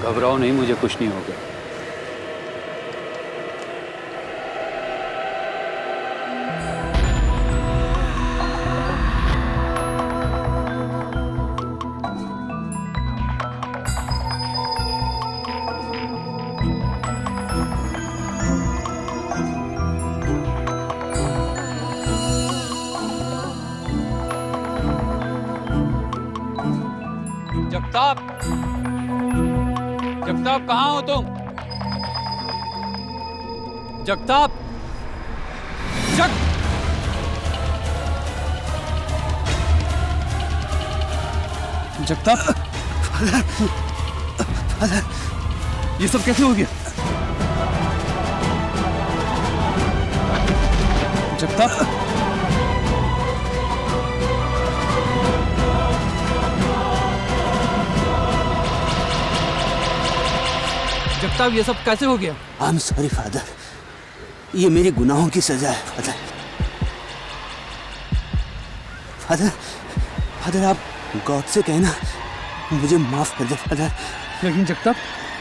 घबराओ नहीं, मुझे कुछ नहीं होगा। जगताप, जगताप कहाँ हो तुम? जगताप, जगताप, ये सब कैसे हो गया? जगताप, जगताप, ये सब कैसे हो गया? आई एम सॉरी फादर, ये मेरी गुनाहों की सजा है फादर। फादर, फादर आप गॉड से कहना मुझे माफ कर दे फादर। लेकिन जगताप,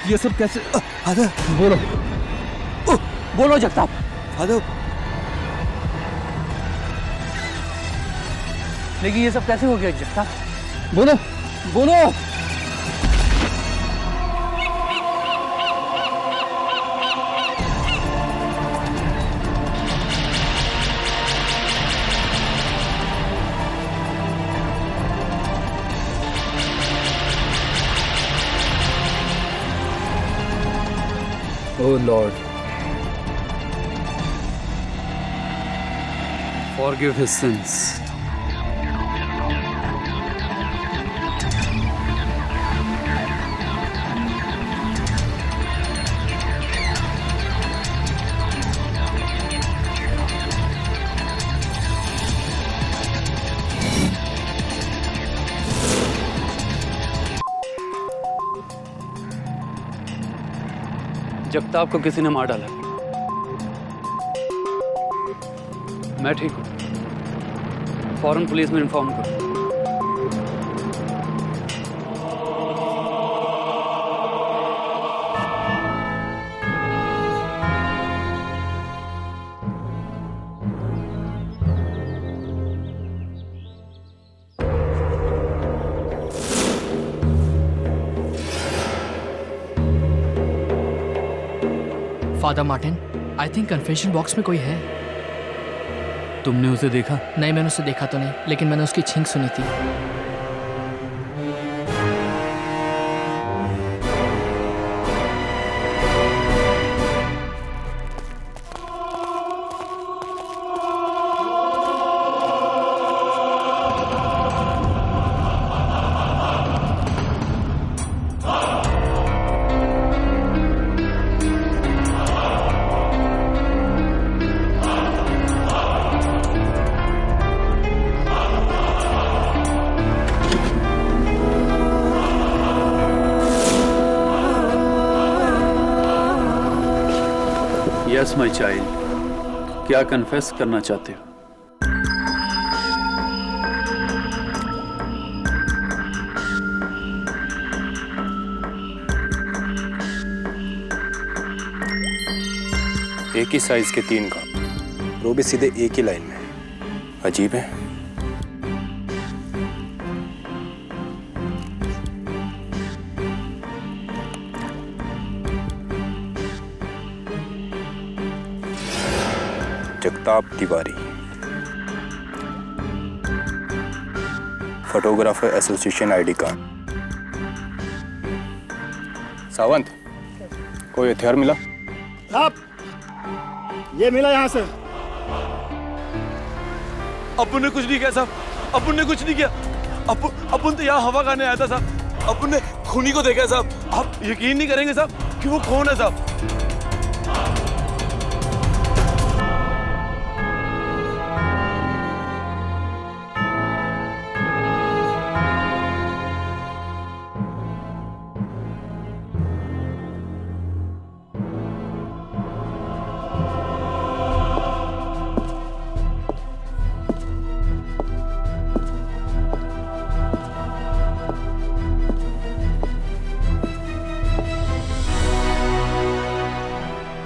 ये सब कैसे? फादर बोलो, बोलो जगताप। फादर, लेकिन ये सब कैसे हो गया जगताप? बोलो, बोलो। Oh Lord, forgive his sins. Jagtap को किसी ने मार डाला। मैं ठीक हूँ, फौरन पुलिस में इन्फॉर्म करो। Father Martin, I think confession box में कोई है। तुमने उसे देखा? नहीं, मैंने उसे देखा तो नहीं, लेकिन मैंने उसकी छींक सुनी थी। यस माय चाइल्ड, क्या कन्फेस करना चाहते हो? एक ही साइज के 3 का, वो भी सीधे एक ही लाइन में। अजीब है। Jagtap Tiwari, photographer association ID card. Sawant, कोई हथियार मिला? साहब, ये मिला यहाँ से। अपुन ने कुछ नहीं किया साहब, अपुन ने कुछ नहीं किया। अपुन तो यहाँ हवा खाने आया था साहब। अपुन ने खूनी को देखा है साहब। आप यकीन नहीं करेंगे साहब कि वो कौन है साहब।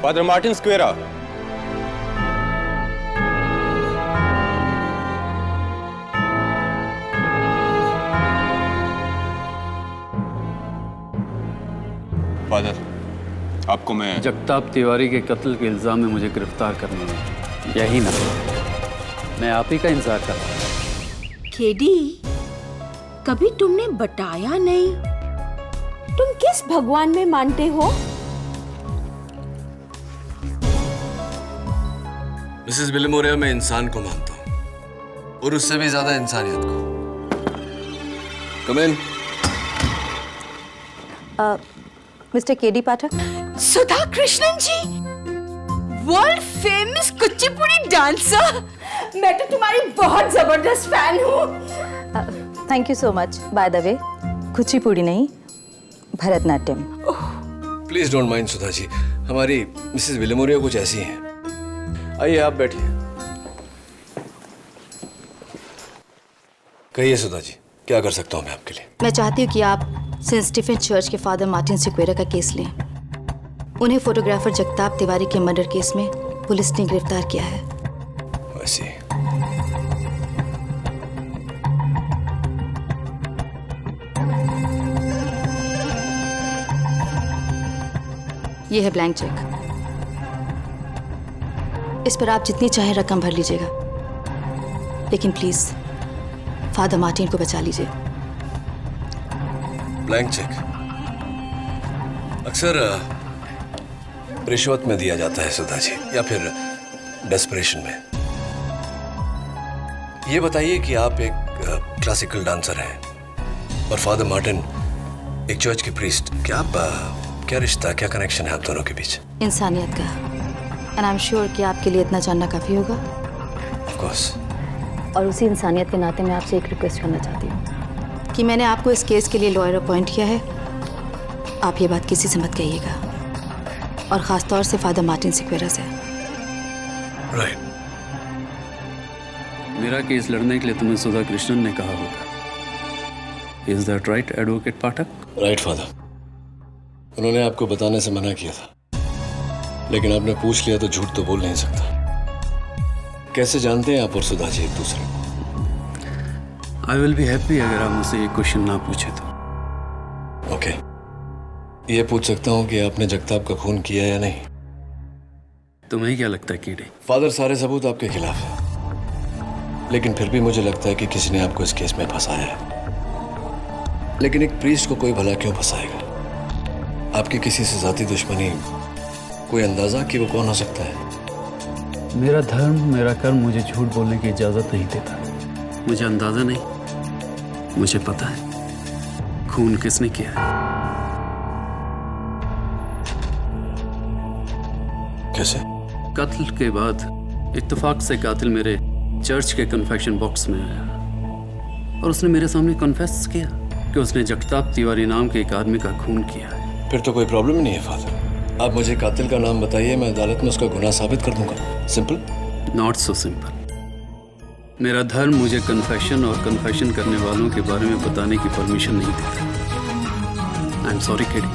Father Martin स्क्वेरा। फादर, आपको मैं जगताप तिवारी के कत्ल के इल्जाम में मुझे गिरफ्तार करने में यही ना, मैं आप ही का इंतजार कर रहा हूं। केडी, कभी तुमने बताया नहीं तुम किस भगवान में मानते हो? मिसेस विलिमोरिया, मैं इंसान को मानता हूँ और उससे भी ज्यादा इंसानियत को। कम इन। मिस्टर केडी पाठक। सुधा कृष्णन जी, वर्ल्ड फेमस कुचिपुड़ी डांसर। मैं तो तुम्हारी बहुत जबरदस्त फैन हूँ। Thank you so much. By the way, Kuchipudi नहीं, Bharatanatyam. Please don't mind Sudha ji, हमारी मिसेस विलिमोरिया कुछ ऐसी हैं। आइए आप बैठिए। कहिए सुधा जी, क्या कर सकता हूँ मैं आपके लिए? मैं चाहती हूँ कि आप सेंट स्टीफन चर्च के फादर मार्टिन सिक्वेरा का केस लें। उन्हें फोटोग्राफर जगताप तिवारी के मर्डर केस में पुलिस ने गिरफ्तार किया है। वैसे ये है ब्लैंक चेक। इस पर आप जितनी चाहे रकम भर लीजिएगा, लेकिन प्लीज फादर मार्टिन को बचा लीजिए। ब्लैंक चेक अक्सर रिश्वत में दिया जाता है सुधा जी, या फिर डेस्परेशन में। ये बताइए कि आप एक क्लासिकल डांसर हैं और फादर मार्टिन एक चर्च के प्रीस्ट। क्या रिश्ता, क्या कनेक्शन है आप दोनों के बीच? इंसानियत का। एंड आई एम श्योर कि आपके लिए इतना जानना काफी होगा। Of course. और उसी इंसानियत के नाते मैं आपसे एक रिक्वेस्ट करना चाहती हूँ कि मैंने आपको इस केस के लिए लॉयर अपॉइंट किया है। आप ये बात किसी से मत कहिएगा, और खास तौर से फादर मार्टिन सिक्वेरा से। राइट। मेरा केस लड़ने के लिए तुम्हें सुधा कृष्णन ने कहा होगा। Is that right advocate Pathak? Right father, उन्होंने आपको बताने से मना किया था, लेकिन आपने पूछ लिया तो झूठ तो बोल नहीं सकता। कैसे जानते हैं आप और सुधा जी एक दूसरे को? आई विल बी हैप्पी अगर आप मुझसे ये क्वेश्चन ना पूछे तो। ओके, ये पूछ सकता हूँ कि आपने जगताप का खून किया या नहीं? तुम्हें क्या लगता है कीड़े? फादर, सारे सबूत आपके खिलाफ है, लेकिन फिर भी मुझे लगता है कि किसी ने आपको इस केस में फंसाया है। लेकिन एक प्रीस्ट को कोई भला क्यों फंसाएगा? आपकी किसी से जाती दुश्मनी, कोई अंदाजा कि वो कौन हो सकता है? मेरा धर्म, मेरा कर्म मुझे झूठ बोलने की इजाजत नहीं देता। मुझे अंदाजा नहीं, मुझे पता है खून किसने किया है। कैसे? कत्ल के बाद इत्तेफाक से कातिल मेरे चर्च के कन्फेक्शन बॉक्स में आया और उसने मेरे सामने कन्फेस किया कि उसने जगताप तिवारी नाम के एक आदमी का खून किया है। फिर तो कोई प्रॉब्लम नहीं है फादर। आप मुझे कातिल का नाम बताइए, मैं अदालत में उसका गुनाह साबित कर दूंगा। सिंपल? Not so simple. मेरा धर्म मुझे कन्फेशन और कन्फेशन करने वालों के बारे में बताने की परमिशन नहीं देता। आई एम सॉरी किडी,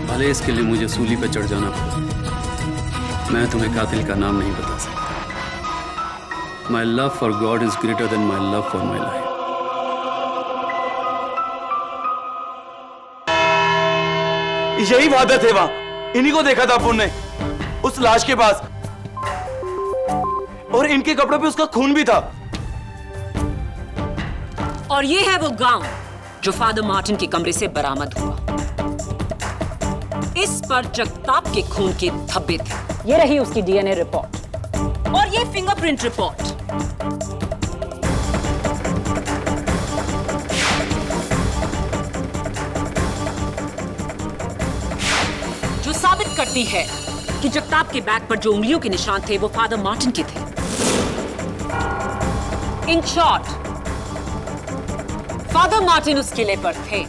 भले इसके लिए मुझे सूली पर चढ़ जाना पड़ा, मैं तुम्हें कातिल का नाम नहीं बता सकता। My love for God is greater than my love for my life. यही वादा थे वहां, इन्हीं को देखा था अपन ने उस लाश के पास, और इनके कपड़ों पे उसका खून भी था। और ये है वो गाउन जो फादर मार्टिन के कमरे से बरामद हुआ। इस पर जगताप के खून के धब्बे थे। ये रही उसकी डीएनए रिपोर्ट और ये फिंगरप्रिंट रिपोर्ट। जो साबित करती है कि जगताप के बैग पर जो उंगलियों के निशान थे वो फादर मार्टिन के थे। इन शॉर्ट, फादर मार्टिन उस किले पर थे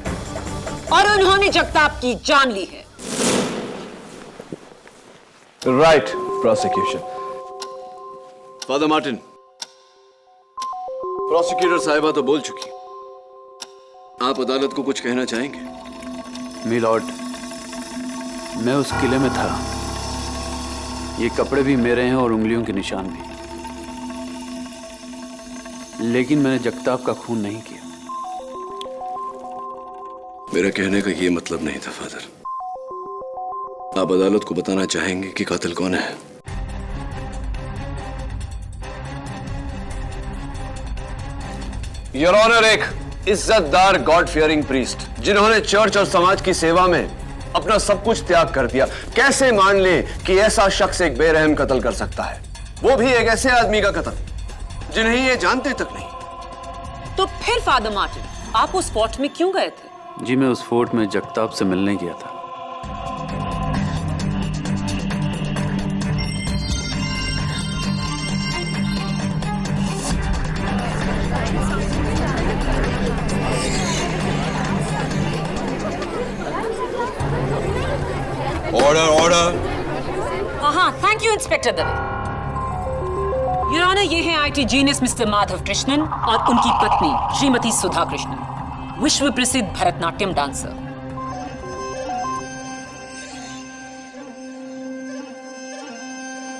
और उन्होंने जगताप की जान ली है। Right prosecution. Father Martin, prosecutor साहिबा तो बोल चुकी, आप अदालत को कुछ कहना चाहेंगे? मिलॉर्ड, मैं उस किले में था ये कपड़े भी मेरे हैं और उंगलियों के निशान भी। लेकिन मैंने जगताप का खून नहीं किया। मेरा कहने का ये मतलब नहीं था फादर। आप अदालत को बताना चाहेंगे कि कातिल कौन है? योर ऑनर, एक इज्जतदार गॉड फियरिंग प्रीस्ट जिन्होंने चर्च और समाज की सेवा में अपना सब कुछ त्याग कर दिया, कैसे मान ले कि ऐसा शख्स एक बेरहम कत्ल कर सकता है, वो भी एक ऐसे आदमी का कत्ल जिन्हें ये जानते तक नहीं। तो फिर फादर मार्टिन, आप उस फोर्ट में क्यों गए थे? जी मैं उस फोर्ट में जगताप से मिलने गया था। Order order. हाँ, thank you inspector Dave. Your honour, ये हैं IT genius mister Madhav Krishnan और उनकी पत्नी श्रीमती सुधा कृष्णन, विश्व प्रसिद्ध भरतनाट्यम डांसर।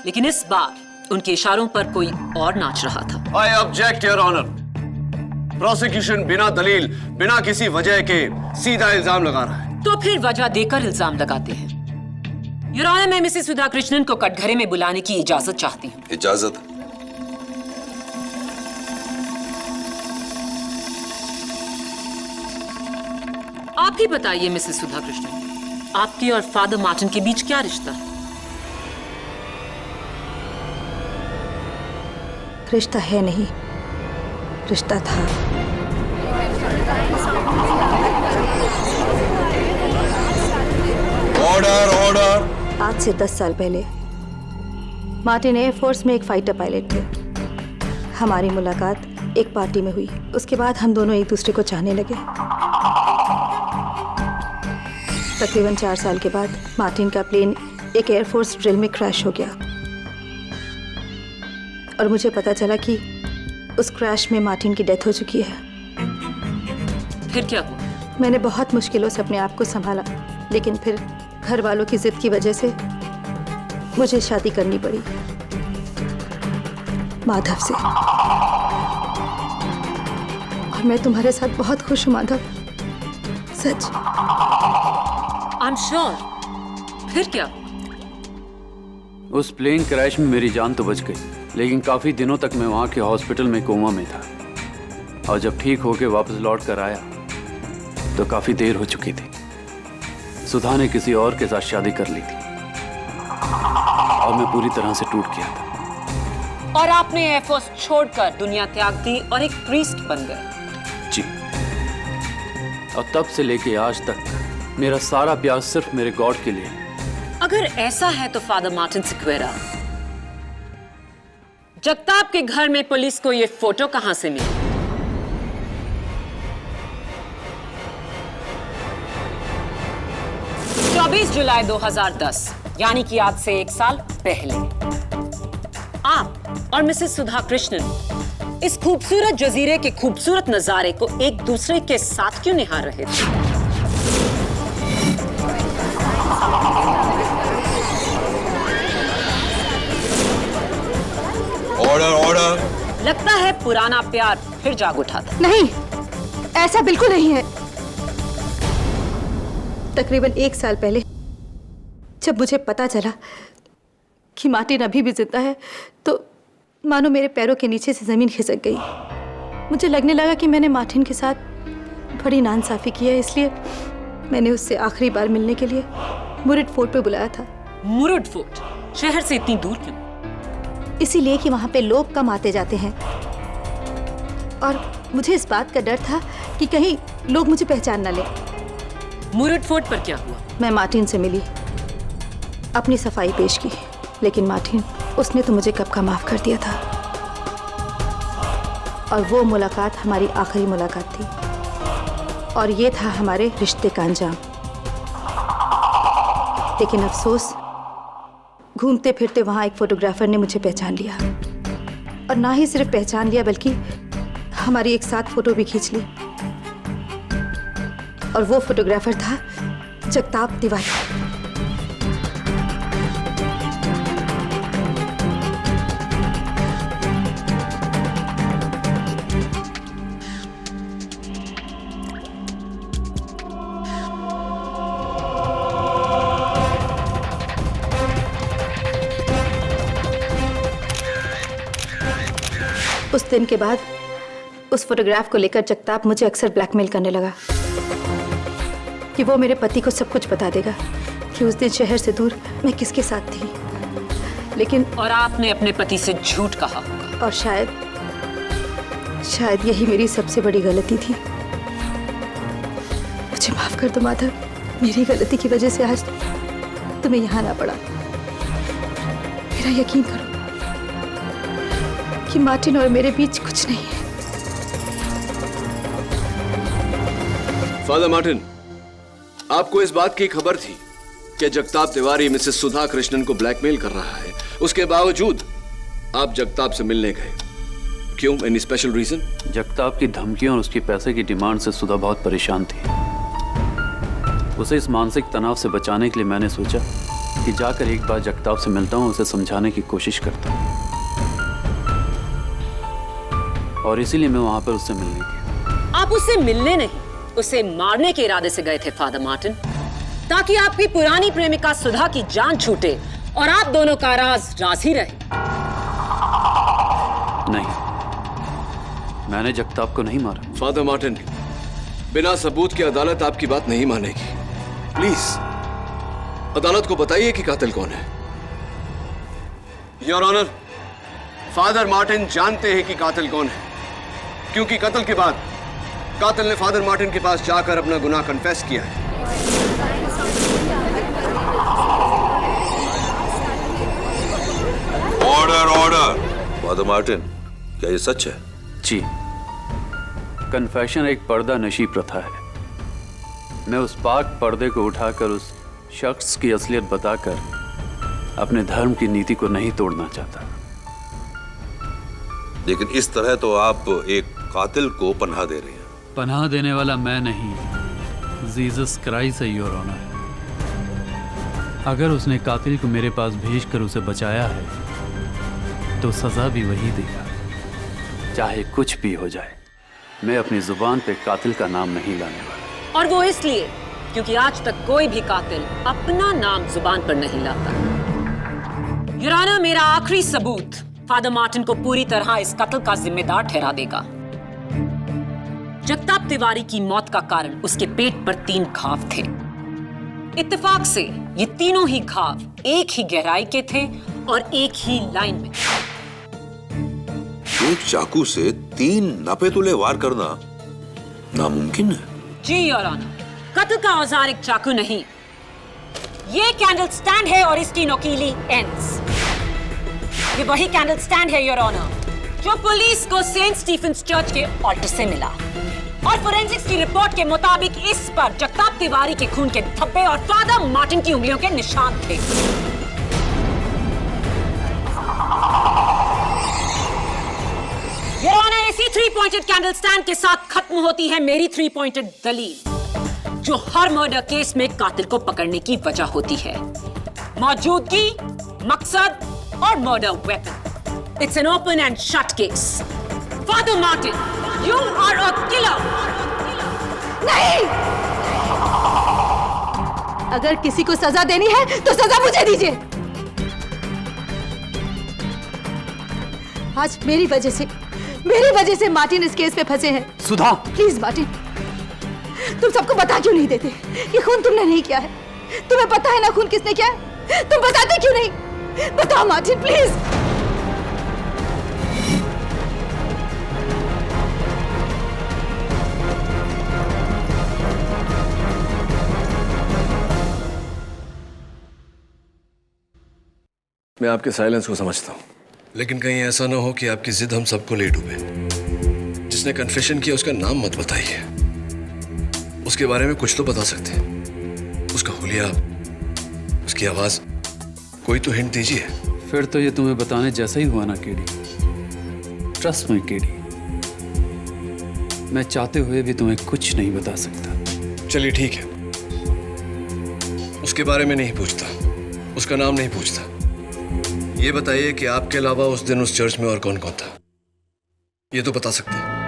लेकिन इस बार उनके इशारों पर कोई और नाच रहा था। I object your honour. Prosecution बिना दलील, बिना किसी वजह के सीधा इल्जाम लगा रहा है। तो फिर वजह देकर इल्जाम लगाते हैं। योर ऑनर, मैं मिसेस सुधा कृष्णन को कटघरे में बुलाने की इजाजत चाहती हूँ। इजाजत? आप ही बताइए मिसेस सुधा कृष्णन, आपके और फादर मार्टिन के बीच क्या रिश्ता है? रिश्ता है नहीं, रिश्ता था। Order order. आज से 10 साल पहले मार्टिन एयरफोर्स में एक फाइटर पायलट थे। हमारी मुलाकात एक पार्टी में हुई। उसके बाद हम दोनों एक दूसरे को चाहने लगे। तकरीबन 4 साल के बाद मार्टिन का प्लेन एक एयरफोर्स ड्रिल में क्रैश हो गया और मुझे पता चला कि उस क्रैश में मार्टिन की डेथ हो चुकी है। फिर क्या हुआ? मैंने बहुत मुश्किलों से अपने आप को संभाला, लेकिन फिर घर वालों की जिद की वजह से मुझे शादी करनी पड़ी माधव से। और मैं तुम्हारे साथ बहुत खुश हूँ माधव, सच। I am sure. फिर क्या? उस प्लेन क्रैश में मेरी जान तो बच गई, लेकिन काफी दिनों तक मैं वहां के हॉस्पिटल में कोमा में था। और जब ठीक होके वापस लौट कर आया तो काफी देर हो चुकी थी। सुधा ने किसी और के साथ शादी कर ली थी और मैं पूरी तरह से टूट गया था। और आपने एयरफोर्स छोड़कर दुनिया त्याग दी और एक प्रीस्ट बन गए। जी। और तब से लेके आज तक मेरा सारा प्यार सिर्फ मेरे गॉड के लिए है। अगर ऐसा है तो फादर मार्टिन सिक्वेरा, जगताप के घर में पुलिस को ये फोटो कहां से मिली? जुलाई 2010, यानी कि आज से 1 साल पहले आप और मिसेस सुधा कृष्णन इस खूबसूरत जजीरे के खूबसूरत नजारे को एक दूसरे के साथ क्यों निहार रहे थे? Order order. लगता है पुराना प्यार फिर जाग उठा था। नहीं, ऐसा बिल्कुल नहीं है। तकरीबन 1 साल पहले जब मुझे पता चला कि मार्टिन अभी भी जिंदा है, तो मानो मेरे पैरों के नीचे से जमीन खिसक गई। मुझे लगने लगा कि मैंने मार्टिन के साथ बड़ी नाइंसाफी की है, इसलिए मैंने उससे आखिरी बार मिलने के लिए मुरुड फोर्ट पे बुलाया था। मुरुड फोर्ट शहर से इतनी दूर क्यों? इसीलिए कि वहां पे लोग कम आते जाते हैं और मुझे इस बात का डर था कि कहीं लोग मुझे पहचान ना लें। मुरुड फोर्ट पर क्या हुआ? मैं मार्टिन से मिली, अपनी सफाई पेश की, लेकिन मार्टिन, उसने तो मुझे कब का माफ कर दिया था। और वो मुलाकात हमारी आखिरी मुलाकात थी और ये था हमारे रिश्ते का अंजाम। लेकिन अफसोस, घूमते फिरते वहां एक फोटोग्राफर ने मुझे पहचान लिया और ना ही सिर्फ पहचान लिया बल्कि हमारी एक साथ फोटो भी खींच ली। और वो फोटोग्राफर था जगताप तिवारी। उस दिन के बाद उस फोटोग्राफ को लेकर जगताप मुझे अक्सर ब्लैकमेल करने लगा कि वो मेरे पति को सब कुछ बता देगा कि उस दिन शहर से दूर मैं किसके साथ थी। लेकिन और आपने अपने पति से झूठ कहा होगा। और शायद यही मेरी सबसे बड़ी गलती थी। मुझे माफ कर दो माधव, मेरी गलती की वजह से आज तुम्हें यहाँ ना पड़ा। मेरा यकीन करो कि मार्टिन और मेरे बीच कुछ नहीं है। फादर मार्टिन, आपको इस बात की खबर थी कि जगताप तिवारी मिसेस सुधा कृष्णन को ब्लैकमेल कर रहा है, उसके बावजूद आप जगताप से मिलने गए। क्यों? Any special reason? जगताप की धमकियों और उसकी पैसे की डिमांड से सुधा बहुत परेशान थी। उसे इस मानसिक तनाव से बचाने के लिए मैंने सोचा कि जाकर एक बार जगताप से मिलता हूं, उसे समझाने की कोशिश करता हूं, और इसीलिए मैं वहां पर उससे मिलने गया। आप उससे मिलने नहीं, उसे मारने के इरादे से गए थे फादर मार्टिन, ताकि आपकी पुरानी प्रेमिका सुधा की जान छूटे और आप दोनों का राज ही रहे। नहीं, मैंने जगताप को नहीं मारा। फादर मार्टिन, बिना सबूत की अदालत आपकी बात नहीं मानेगी। प्लीज अदालत को बताइए कि कातिल कौन है। योर ऑनर, फादर मार्टिन जानते हैं कि कातिल कौन है, क्योंकि कत्ल के बाद कातिल ने फादर मार्टिन के पास जाकर अपना गुनाह कन्फेस किया है। Order order. फादर मार्टिन, क्या ये सच है? जी, कन्फेशन एक पर्दा नशी प्रथा है। मैं उस पाक पर्दे को उठाकर उस शख्स की असलियत बताकर अपने धर्म की नीति को नहीं तोड़ना चाहता। लेकिन इस तरह तो आप एक कातिल को पनाह दे रहे हैं। पनाह देने वाला मैं नहीं, जीसस क्राइस्ट है योर ऑनर। अगर उसने कातिल को मेरे पास भेजकर उसे बचाया है तो सजा भी वही देगा। चाहे कुछ भी हो जाए, मैं अपनी जुबान पे कातिल का नाम नहीं लाने वाला। और वो इसलिए क्योंकि आज तक कोई भी कातिल अपना नाम जुबान पर नहीं लाता। योर ऑनर, मेरा आखिरी सबूत फादर मार्टिन को पूरी तरह इस कत्ल का जिम्मेदार ठहरा देगा। जगताप तिवारी की मौत का कारण उसके पेट पर 3 घाव थे। इत्तेफाक से ये तीनों ही घाव एक ही गहराई के थे और एक ही लाइन में। एक चाकू से 3 नापेतुले वार करना नामुमकिन है। जी योर ऑनर, कत्ल का औजार एक चाकू नहीं, ये कैंडल स्टैंड है और इसकी नोकीली एंड्स। ये वही कैंडल स्टैंड है योर ऑनर जो पुलिस को सेंट स्टीफेंस चर्च के ऑल्टर से मिला, और फोरेंसिक्स की रिपोर्ट के मुताबिक इस पर जगताप तिवारी के खून के धब्बे और फादर मार्टिन की उंगलियों के निशान थे। योर ऑनर, इसी 3 पॉइंटेड कैंडल स्टैंड के साथ खत्म होती है मेरी 3 पॉइंटेड दलील, जो हर मर्डर केस में कातिल को पकड़ने की वजह होती है। मौजूदगी, मकसद और murder weapon. It's an open and shut case. Father Martin, you are a killer. नहीं! अगर किसी को सजा देनी है तो सजा मुझे दीजिए। आज मेरी वजह से मार्टिन इस केस में फंसे हैं। सुधा, प्लीज मार्टिन, तुम सबको बता क्यों नहीं देते? ये खून तुमने नहीं किया है। तुम्हें पता है ना खून किसने किया है? तुम बताते क्यों नहीं? बताओ मार्टिन, प्लीज। मैं आपके साइलेंस को समझता हूं, लेकिन कहीं ऐसा ना हो कि आपकी जिद हम सबको ले डूबे। जिसने कन्फेशन किया उसका नाम मत बताइए, उसके बारे में कुछ तो बता सकते हैं। उसका हुलिया, उसकी आवाज, कोई तो हिंट दीजिए। फिर तो ये तुम्हें बताने जैसा ही हुआ ना केडी। ट्रस्ट मी केडी, मैं चाहते हुए भी तुम्हें कुछ नहीं बता सकता। चलिए ठीक है, उसके बारे में नहीं पूछता, उसका नाम नहीं पूछता। ये बताइए कि आपके अलावा उस दिन उस चर्च में और कौन कौन था, ये तो बता सकते हैं।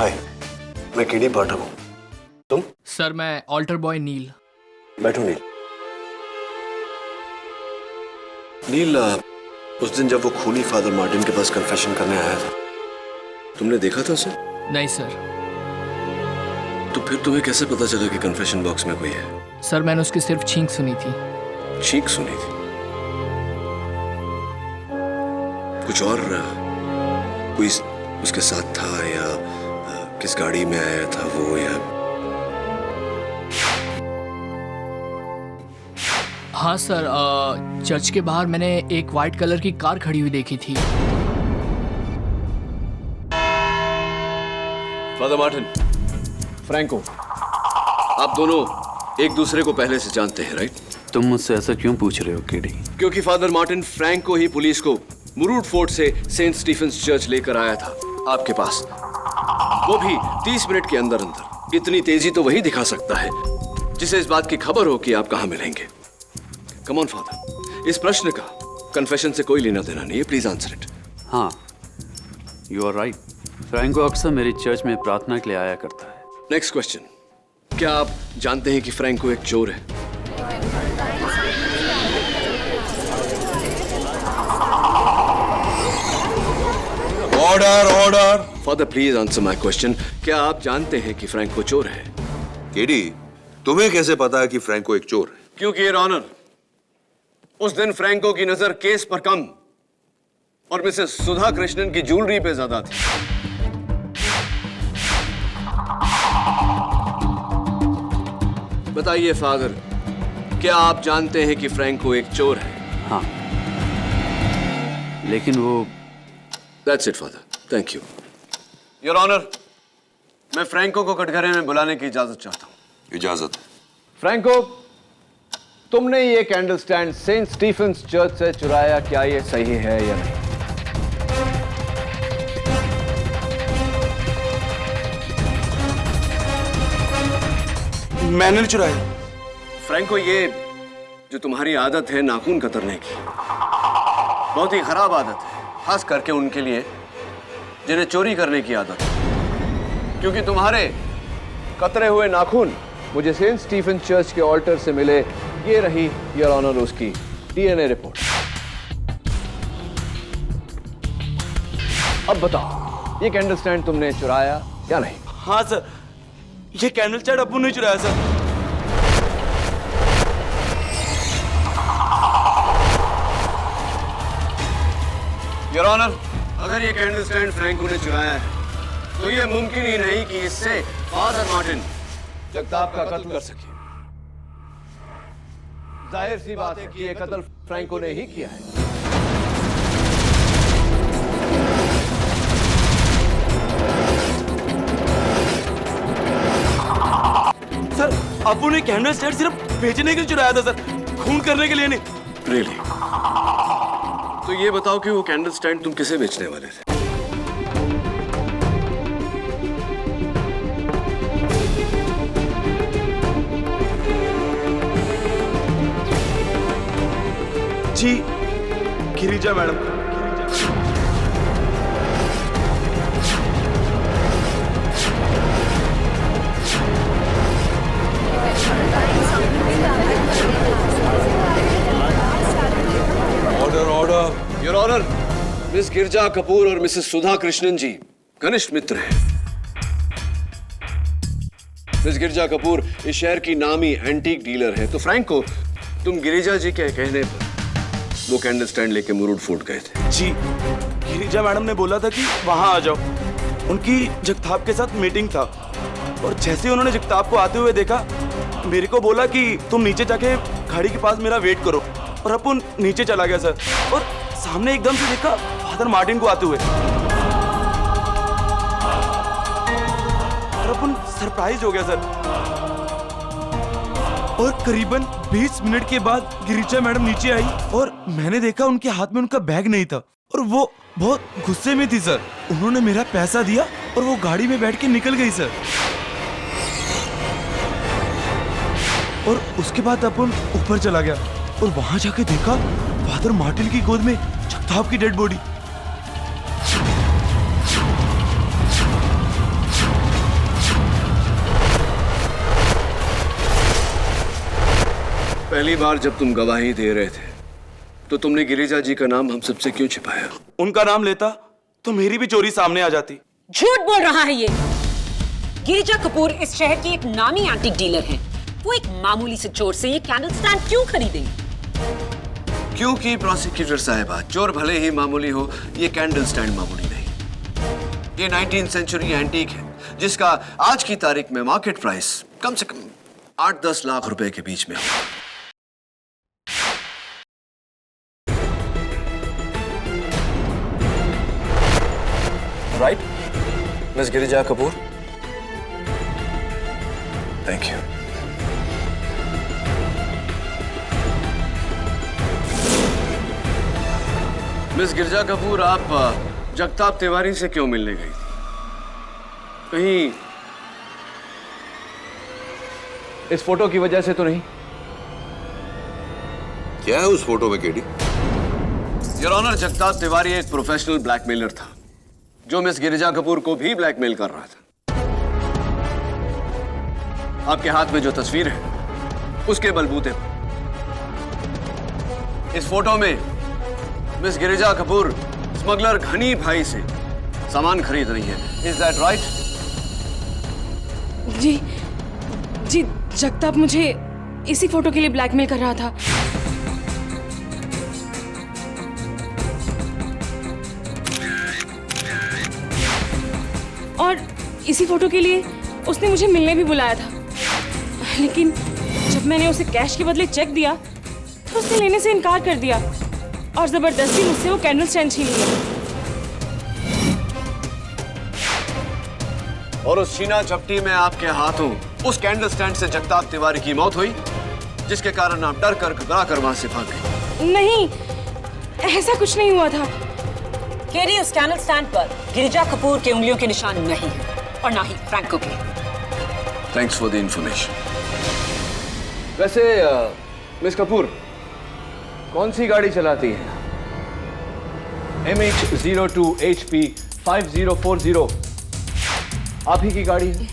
हाय, मैं केडी पाठक हूँ। तुम? सर मैं ऑल्टर बॉय नील। बैठो नील। नील, उस दिन जब वो खूनी फादर मार्टिन के पास कन्फेशन करने आया था, तुमने देखा था उसे? नहीं सर। तो फिर तुम्हें कैसे पता चला कि कन्फेशन बॉक्स में कोई है? सर मैंने उसकी सिर्फ छींक सुनी थी। छींक सुनी थी? कुछ और कोई उसके साथ था, या किस गाड़ी में आया था वो, या? हाँ सर, चर्च के बाहर मैंने एक वाइट कलर की कार खड़ी हुई देखी थी। फादर मार्टिन, फ्रैंको, आप दोनों एक दूसरे को पहले से जानते हैं, राइट? तुम मुझसे ऐसा क्यों पूछ रहे हो केडी? क्योंकि फादर मार्टिन फ्रैंको ही पुलिस को मुरूड फोर्ट से सेंट स्टीफेंस चर्च लेकर आया था आपके पास, वो भी 30 मिनट के अंदर अंदर। इतनी तेजी तो वही दिखा सकता है जिसे इस बात की खबर हो कि आप कहां मिलेंगे। कम ऑन फादर, इस प्रश्न का कन्फेशन से कोई लेना देना नहीं है, प्लीज आंसर इट। हाँ, यू आर राइट। फ्रैंको अक्सर मेरी चर्च में प्रार्थना के लिए आया करता है। नेक्स्ट क्वेश्चन, क्या आप जानते हैं कि फ्रैंको एक चोर है? Order order. Father please answer my question, क्या आप जानते हैं कि फ्रैंको चोर है? केडी, तुम्हें कैसे पता है कि फ्रैंको एक चोर है? क्योंकि योर ऑनर, उस दिन फ्रैंको की नजर केस पर कम और मिसेस सुधा कृष्णन की ज्वेलरी पे ज्यादा थी। बताइए फादर, क्या आप जानते हैं कि फ्रैंको एक चोर है? हाँ, लेकिन वो... That's it, father. Thank you. Your Honor, मैं फ्रैंको को कटघरे में बुलाने की इजाजत चाहता हूँ। इजाजत। फ्रैंको, तुमने ये candle stand saint Stephen's church से चुराया, क्या ये सही है या नहीं? मैंने नहीं चुराया। फ्रैंको, ये जो तुम्हारी आदत है नाखून कतरने की, बहुत ही खराब आदत है, खास करके उनके लिए जिन्हें चोरी करने की आदत है। क्योंकि तुम्हारे कतरे हुए नाखून मुझे सेंट स्टीफेन चर्च के ऑल्टर से मिले। ये रही योर ऑनर उसकी डीएनए रिपोर्ट। अब बताओ, ये कैंडल स्टैंड तुमने चुराया या नहीं? हाँ सर, ये कैंडल स्टैंड अप्पू ने चुराया सर। योर ऑनर, अगर ये कैंडल स्टैंड फ्रैंको ने चुराया है तो ये मुमकिन ही नहीं कि इससे फादर मार्टिन जगताप का कत्ल कर सके। जाहिर सी बात है कि ये कत्ल फ्रैंको ने ही किया है। सर, अप्पू ने कैंडल स्टैंड सिर्फ बेचने के लिए चुराया था सर, खून करने के लिए नहीं। रियली? तो ये बताओ कि वो कैंडल स्टैंड तुम किसे बेचने वाले थे? जी, Girija madam. Order order. Your honour, miss Girija Kapoor और मिसेस सुधा कृष्णन जी घनिष्ठ मित्र हैं। मिस गिरजा कपूर इस शहर की नामी एंटीक डीलर है, तो फ्रैंको, तुम गिरिजा जी के कहने पर वो कैंडल स्टैंड लेके मुरूड फोर्ट गए थे? जी, गिरिजा मैडम ने बोला था कि वहां आ जाओ, उनकी जगताप के साथ मीटिंग था। और जैसे उन्होंने जगताप को आते हुए देखा, मेरे को बोला कि तुम नीचे जाके गाड़ी के पास मेरा वेट करो। और अपन नीचे चला गया सर, और सामने एकदम से देखा फादर मार्टिन को आते हुए। और अपन सरप्राइज हो गया सर। और करीबन 20 मिनट के बाद गिरिजा मैडम नीचे आई और मैंने देखा उनके हाथ में उनका बैग नहीं था और वो बहुत गुस्से में थी सर। उन्होंने मेरा पैसा दिया और वो गाड़ी में बैठ के निकल गई सर। और उसके बाद अपन ऊपर चला गया और वहां जाके देखा फादर मार्टिन की गोद में जगताप की डेड बॉडी। पहली बार जब तुम गवाही दे रहे थे तो तुमने गिरिजा जी का नाम हम सबसे क्यों छिपाया? उनका नाम लेता तो मेरी भी चोरी सामने आ जाती। झूठ बोल रहा है ये। गिरिजा कपूर इस शहर की एक नामी एंटीक डीलर हैं। वो एक मामूली से चोर से ये कैंडल स्टैंड क्यों खरीदेंगे? क्योंकि प्रोसिक्यूटर साहिबा, चोर भले ही मामूली हो, ये कैंडल स्टैंड मामूली नहीं। ये 19th सेंचुरी एंटीक है जिसका आज की तारीख में मार्केट प्राइस कम से कम 8-10 लाख रुपए के बीच में हो। Right miss Girija Kapoor? Thank you. Miss Girija Kapoor, आप जगताप तिवारी से क्यों मिलने गई थी? कहीं इस फोटो की वजह से तो नहीं? क्या है उस फोटो में KD? Your honour, Jagtap Tiwari एक प्रोफेशनल ब्लैकमेलर था जो मिस गिरिजा कपूर को भी ब्लैकमेल कर रहा था। आपके हाथ में जो तस्वीर है उसके बलबूते पर इस फोटो में मिस गिरिजा कपूर स्मगलर घनी भाई से सामान खरीद रही है। Is that right? जी जी, जगताप मुझे इसी फोटो के लिए ब्लैकमेल कर रहा था। और इसी फोटो के लिए उसने मुझे मिलने भी बुलाया था, लेकिन जब मैंने उसे कैश के बदले चेक दिया तो उसने लेने से इनकार कर दिया और जबरदस्ती मुझसे वो कैंडल स्टैंड छीन लिया। और उस शीना चपटी में आपके हाथों उस कैंडल स्टैंड से जगताप तिवारी की मौत हुई, जिसके कारण आप डर कर घबरा कर वहां से भाग गए। नहीं, ऐसा कुछ नहीं हुआ था। केडी, उस कैंडल स्टैंड पर गिरिजा कपूर के उंगलियों के निशान नहीं है और ना ही फ्रैंको के। Thanks for the information. वैसे मिस कपूर कौन सी गाड़ी चलाती है? MH02HP 5040 आप ही की गाड़ी है?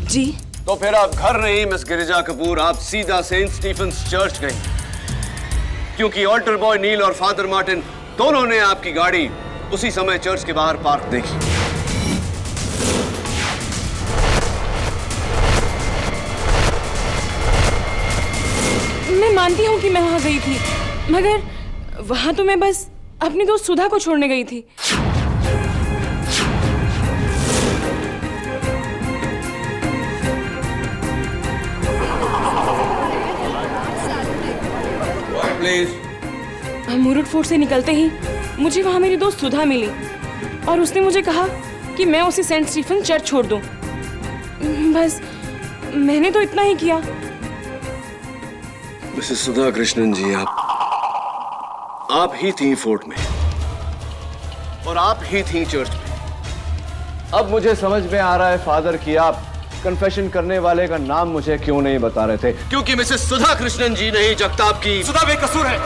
जी। तो फिर आप घर नहीं मिस गिरिजा कपूर, आप सीधा सेंट स्टीफेंस चर्च गई, क्योंकि ऑल्टर बॉय नील और फादर मार्टिन दोनों ने आपकी गाड़ी उसी समय चर्च के बाहर पार्क देखी। मैं मानती हूँ कि मैं वहां गई थी, मगर वहां तो मैं बस अपनी दोस्त सुधा को छोड़ने गई थी। प्लीज। मुरुड फोर्ट से निकलते ही मुझे वहां मेरी दोस्त सुधा मिली और उसने मुझे कहा कि मैं उसे सेंट स्टीफन चर्च छोड़ दूं। बस मैंने तो इतना ही किया। मिसेस सुधा कृष्णन जी, आप ही थी फोर्ट में और आप ही थी चर्च में। अब मुझे समझ में आ रहा है फादर कि आप कन्फेशन करने वाले का नाम मुझे क्यों नहीं बता रहे थे। क्योंकि मिसेस सुधा कृष्णन जी नहीं जगताप की। सुधा बेकसूर है।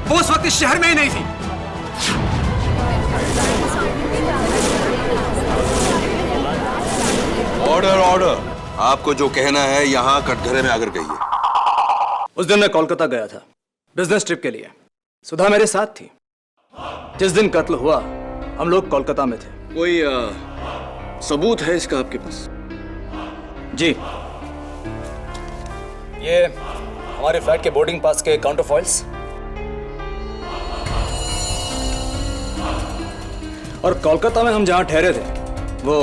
वो उस वक्त इस शहर में ही नहीं थी। Order order. आपको जो कहना है यहाँ कटघरे में आकर कहिए। उस दिन मैं कोलकाता गया था बिजनेस ट्रिप के लिए। सुधा मेरे साथ थी। जिस दिन कत्ल हुआ हम लोग कोलकाता में थे। कोई सबूत है इसका आपके पास? जी, ये हमारे फ्लैट के बोर्डिंग पास के काउंटर फॉइल्स और कोलकाता में हम जहां ठहरे थे वो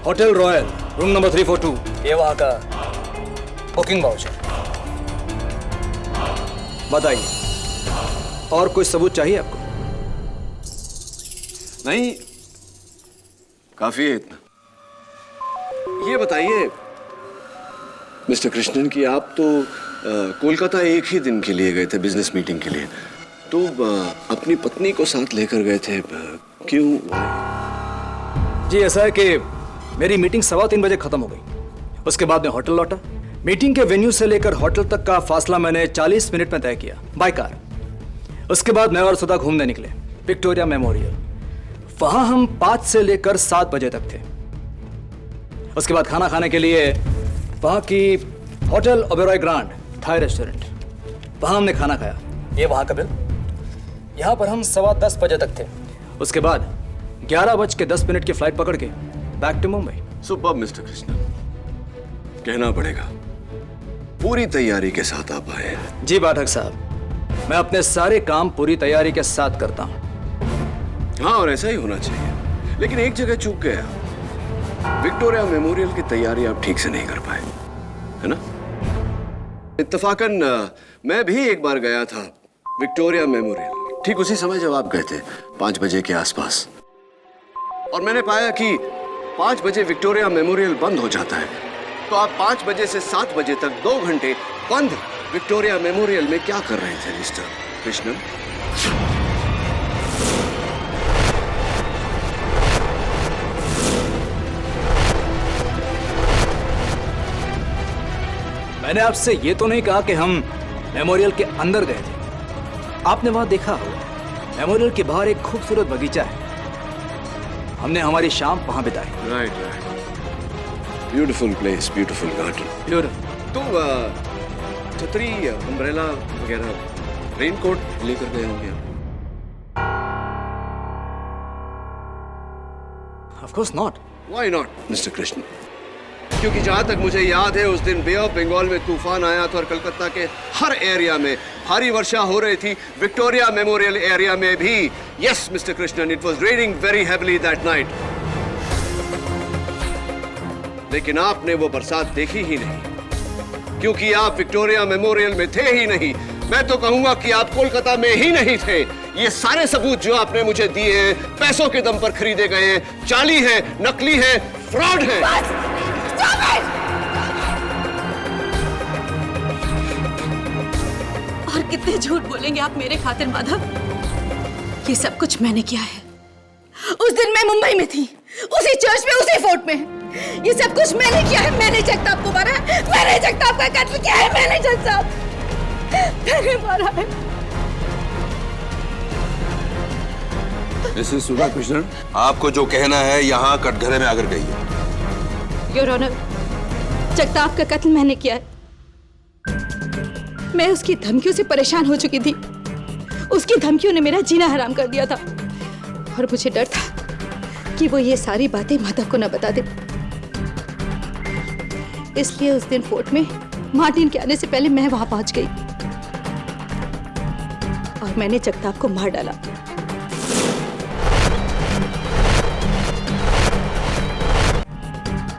होटल रॉयल रूम नंबर 342, ये वहां का बुकिंग वाउचर। बताइए, और कोई सबूत चाहिए आपको? नहीं, काफी है इतना। ये बताइए मिस्टर कृष्णन कि आप तो कोलकाता एक ही दिन के लिए गए थे बिजनेस मीटिंग के लिए, तो अपनी पत्नी को साथ लेकर गए थे, क्यों? जी, ऐसा है कि मेरी मीटिंग 3:15 बजे खत्म हो गई। उसके बाद मैं होटल लौटा। मीटिंग के वेन्यू से लेकर होटल तक का फासला मैंने 40 मिनट में तय किया बाय कार। उसके बाद मैं और सुधा घूमने निकले विक्टोरिया मेमोरियल। वहां हम 5 से लेकर 7 बजे तक थे। उसके बाद खाना खाने के लिए वहाँ की hotel Oberoi grand Thai restaurant, वहाँ हमने खाना खाया। ये वहाँ का बिल। यहाँ पर हम 10:15 बजे तक थे। उसके बाद 11:10 की फ्लाइट पकड़ के back to Mumbai. Superb mister Krishnan, कहना पड़ेगा पूरी तैयारी के साथ आप आए हैं। जी पाठक साहब, मैं अपने सारे काम पूरी तैयारी के साथ करता हूँ। हाँ, और ऐसा ही होना चाहिए। लेकिन एक जगह चूक गया, विक्टोरिया मेमोरियल की तैयारी आप ठीक से नहीं कर पाए, है ना? इत्तफाकन मैं भी एक बार गया था विक्टोरिया मेमोरियल, ठीक उसी समय जब आप गए थे, 5 बजे के आसपास। और मैंने पाया कि 5 बजे विक्टोरिया मेमोरियल बंद हो जाता है। तो आप 5 बजे से 7 बजे तक 2 घंटे बंद विक्टोरिया मेमोरियल में क्या कर रहे थे मिस्टर कृष्णन? मैंने आपसे ये तो नहीं कहा कि हम मेमोरियल के अंदर गए थे। आपने वहां देखा होगा, मेमोरियल के बाहर एक खूबसूरत बगीचा है। हमने हमारी शाम वहां बिताई। Right. Beautiful place, beautiful garden. Beautiful. तो छतरी, अम्ब्रेला वगैरह, रेनकोट लेकर गए होंगे? Of course not. Why not, mister Krishna? क्योंकि जहां तक मुझे याद है, उस दिन बे ऑफ बंगाल में तूफान आया था और कलकत्ता के हर एरिया में भारी वर्षा हो रही थी। विक्टोरिया मेमोरियल एरिया में भी। Yes mister Krishnan, it was raining very heavily that night. लेकिन आपने वो बरसात देखी ही नहीं, क्योंकि आप विक्टोरिया मेमोरियल में थे ही नहीं। मैं तो कहूंगा कि आप कोलकाता में ही नहीं थे। ये सारे सबूत जो आपने मुझे दिए हैं, पैसों के दम पर खरीदे गए हैं, जाली हैं, नकली हैं, फ्रॉड हैं। और कितने झूठ बोलेंगे आप मेरे खातिर माधव? ये सब कुछ मैंने किया है। उस दिन मैं मुंबई में थी, उसी चर्च में, उसी फोर्ट में। ये सब कुछ मैंने किया है। मैंने जगताप को मारा है, मैंने जगताप का कत्ल किया है, मैंने जगताप, मैंने मारा है। मिसेस सुधा कृष्णन, आपको जो कहना है यहाँ कटघरे में आकर कहिए। योर ऑनर, जगताप का कत्ल मैंने किया है। मैं उसकी धमकियों से परेशान हो चुकी थी। उसकी धमकियों ने मेरा जीना हराम कर दिया था और मुझे डर था कि वो ये सारी बातें माधव को न बता दे। इसलिए उस दिन फोर्ट में मार्टिन के आने से पहले मैं वहां पहुंच गई और मैंने जगताप को मार डाला।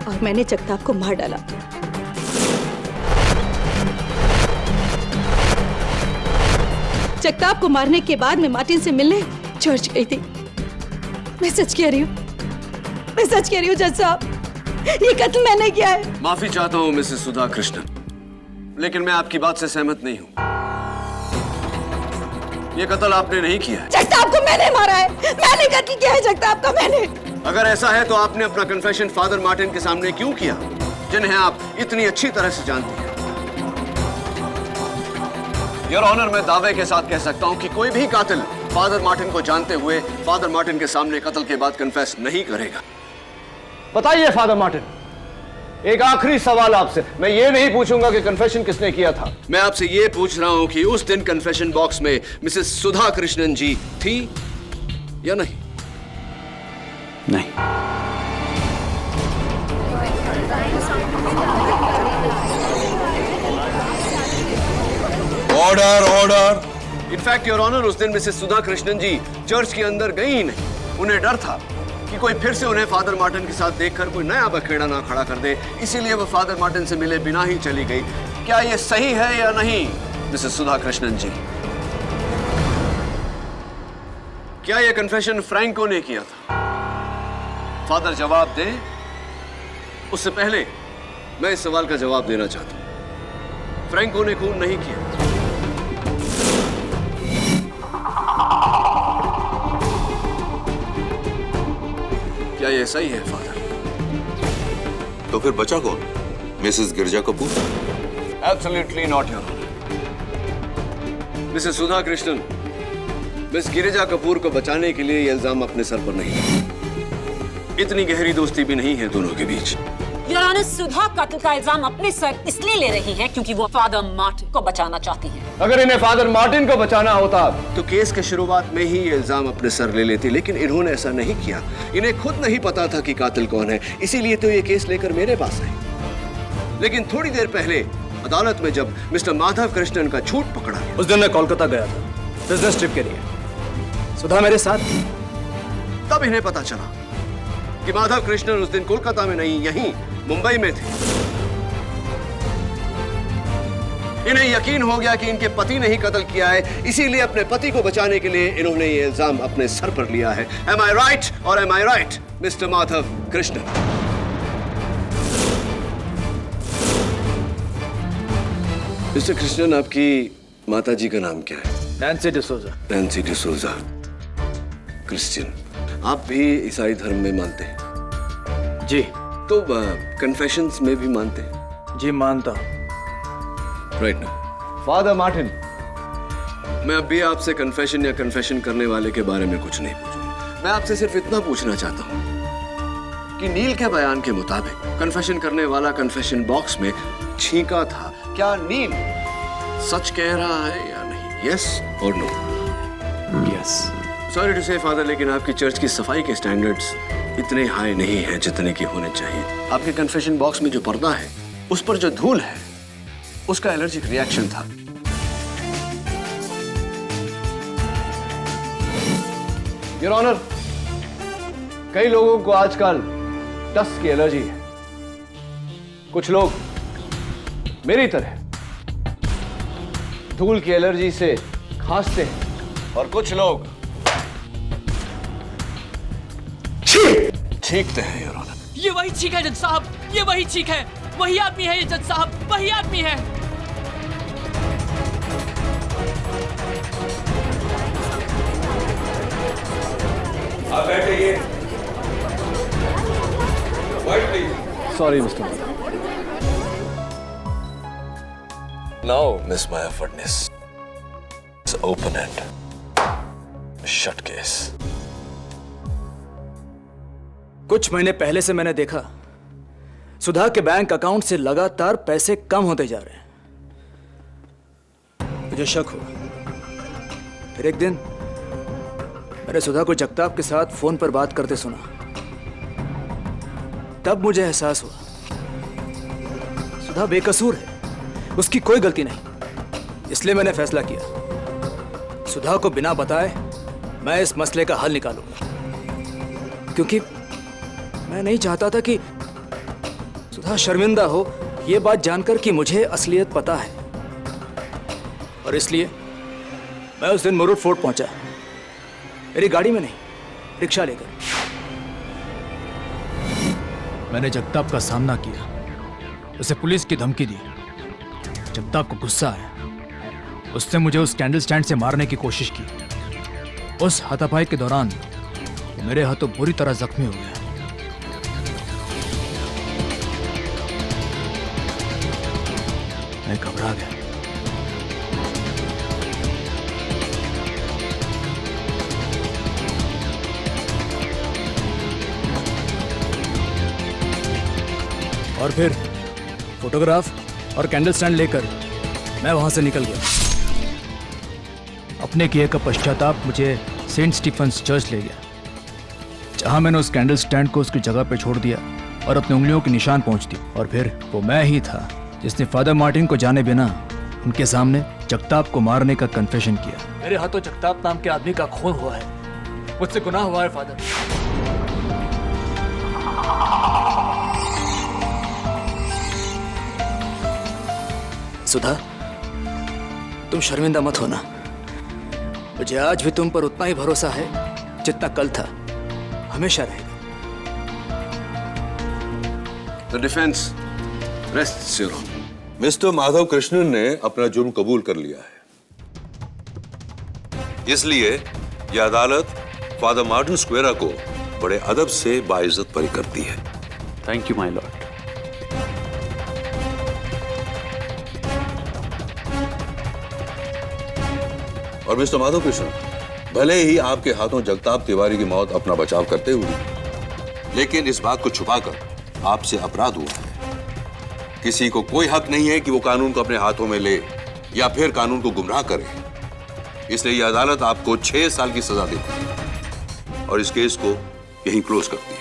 और मैंने जगताप को मार डाला। जगताप को मारने के बाद मैं मार्टिन से मिलने चर्च गई थी। मैं सच कह रही हूँ, मैं सच कह रही हूँ जज साहब, ये कत्ल मैंने किया है। माफी चाहता हूँ मिसेस सुधा कृष्णन, लेकिन मैं आपकी बात से सहमत नहीं हूँ। ये कत्ल आपने नहीं किया है। जगताप को मैंने मारा है, मैंने कत्ल किया है जगताप का, मैंने। अगर ऐसा है तो आपने अपना कन्फेशन फादर मार्टिन के सामने क्यों किया, जिन्हें आप इतनी अच्छी तरह से जानती हैं? योर ऑनर, मैं दावे के साथ कह सकता हूं कि कोई भी कातिल फादर मार्टिन को जानते हुए फादर मार्टिन के सामने कत्ल के बाद कन्फेस नहीं करेगा। बताइए फादर मार्टिन, एक आखिरी सवाल आपसे। मैं ये नहीं पूछूंगा कि कन्फेशन किसने किया था। मैं आपसे ये पूछ रहा हूं कि उस दिन कन्फेशन बॉक्स में मिसेस सुधा कृष्णन जी थी या नहीं? नहीं। Order, order. In fact your honour, उस दिन मिसेस सुधा कृष्णन जी चर्च के अंदर गई ही नहीं। उन्हें डर था कि कोई फिर से उन्हें फादर मार्टिन के साथ देखकर कोई नया बखेड़ा ना खड़ा कर दे, इसीलिए वो फादर मार्टिन से मिले बिना ही चली गई। क्या ये सही है या नहीं मिसेस सुधा कृष्णन जी? क्या ये कन्फेशन फ्रैंको ने किया था? फादर जवाब दें। उससे पहले मैं इस सवाल का जवाब देना चाहता हूं। फ्रैंको ने खून नहीं किया। क्या यह सही है फादर? तो फिर बचा कौन? Mrs Girja Kapoor? Absolutely not your honour. Mrs Sudha Krishnan, miss Girija Kapoor को बचाने के लिए यह इल्जाम अपने सर पर नहीं है। इतनी गहरी दोस्ती भी नहीं है दोनों के बीच। योर ऑनर, सुधा कत्ल का इल्जाम अपने सर इसलिए ले रही हैं क्योंकि वो फादर मार्टिन को बचाना चाहती हैं। अगर इन्हें फादर मार्टिन को बचाना होता तो केस के शुरुआत में ही ये इल्जाम अपने सर ले लेती, लेकिन इन्होंने ऐसा नहीं किया। इन्हें खुद नहीं पता था कि कातिल कौन है, इसीलिए तो ये केस लेकर मेरे पास आई। लेकिन थोड़ी देर पहले अदालत में जब मिस्टर माधव कृष्णन का झूठ पकड़ा गया, उस दिन मैं कोलकाता गया था बिजनेस ट्रिप के लिए। सुधा मेरे साथ थी। तब इन्हें पता चला कि माधव कृष्णन उस दिन कोलकाता में नहीं, यहीं मुंबई में थे। इन्हें यकीन हो गया कि इनके पति ने ही कत्ल किया है, इसीलिए अपने पति को बचाने के लिए इन्होंने ये इल्जाम अपने सर पर लिया है। Am I right or am I right, mister Madhav Krishnan? Mister Krishnan, आपकी माता जी का नाम क्या है? Nancy D'Souza. Nancy D'Souza. Christian, आप भी ईसाई धर्म में मानते हैं? जी। तो कन्फेशंस में भी मानते हैं? जी मानता। राइट ना फादर मार्टिन, मैं अब भी आपसे कन्फेशन या कन्फेशन करने वाले के बारे में कुछ नहीं पूछूंगा। मैं आपसे सिर्फ इतना पूछना चाहता हूं कि नील के बयान के मुताबिक कन्फेशन करने वाला कन्फेशन बॉक्स में छींका था। क्या नील सच कह रहा है या नहीं? यस और नो? यस। सॉरी टू से फादर, लेकिन आपकी चर्च की सफाई के स्टैंडर्ड्स इतने हाई नहीं हैं जितने की होने चाहिए। आपके कन्फेशन बॉक्स में जो पर्दा है, उस पर जो धूल है, उसका एलर्जिक रिएक्शन था। योर ऑनर, कई लोगों को आजकल डस्ट की एलर्जी है। कुछ लोग मेरी तरह धूल की एलर्जी से खांसते हैं और कुछ लोग छींकते हैं। योर ऑनर, ये वही चीख है जज साहब, ये वही चीख है। वही आदमी है ये जज साहब, वही आदमी है। आप बैठिए। Sorry mister. Now miss Maya Phadnis, open and shut case. कुछ महीने पहले से मैंने देखा सुधा के बैंक अकाउंट से लगातार पैसे कम होते जा रहे हैं। मुझे शक हुआ। फिर एक दिन मैंने सुधा को जगताप के साथ फोन पर बात करते सुना। तब मुझे एहसास हुआ सुधा बेकसूर है, उसकी कोई गलती नहीं। इसलिए मैंने फैसला किया सुधा को बिना बताए मैं इस मसले का हल निकालूंगा, क्योंकि मैं नहीं चाहता था कि सुधा शर्मिंदा हो यह बात जानकर कि मुझे असलियत पता है। और इसलिए मैं उस दिन मुरुड फोर्ट पहुंचा, मेरी गाड़ी में नहीं, रिक्शा लेकर। मैंने जगताप का सामना किया, उसे पुलिस की धमकी दी। जगताप को गुस्सा आया, उसने मुझे उस कैंडल स्टैंड से मारने की कोशिश की। उस हाथापाई के दौरान वो मेरे हाथों बुरी तरह जख्मी हो गया। मैं घबरा गया। और फिर फोटोग्राफ और कैंडल स्टैंड लेकर मैं वहां से निकल गया। अपने किए का पश्चाताप मुझे सेंट स्टीफन्स चर्च ले गया, जहां मैंने उस कैंडल स्टैंड को उसकी जगह पे छोड़ दिया और अपने उंगलियों के निशान पहुंच दी। और फिर वो मैं ही था जिसने फादर मार्टिन को जाने बिना उनके सामने जगताप को मारने का कन्फेशन किया। मेरे हाथों जगताप नाम के आदमी का खून हुआ है, मुझसे गुनाह हुआ है फादर। सुधा, तुम शर्मिंदा मत होना। मुझे आज भी तुम पर उतना ही भरोसा है जितना कल था, हमेशा रहेगा। The defense rests your honor. Mister Madhav Krishnan ने अपना जुर्म कबूल कर लिया है, इसलिए यह अदालत फादर मार्टिन स्क्वेरा को बड़े अदब से बाइज्जत बरी करती है। Thank you my Lord. और मिस्टर माधव कृष्णन, भले ही आपके हाथों जगताप तिवारी की मौत अपना बचाव करते हुए, लेकिन इस बात को छुपाकर आपसे अपराध हुआ है। किसी को कोई हक नहीं है कि वो कानून को अपने हाथों में ले या फिर कानून को गुमराह करे। इसलिए यह अदालत आपको 6 साल की सजा देती है और इस केस को यहीं क्लोज करती है।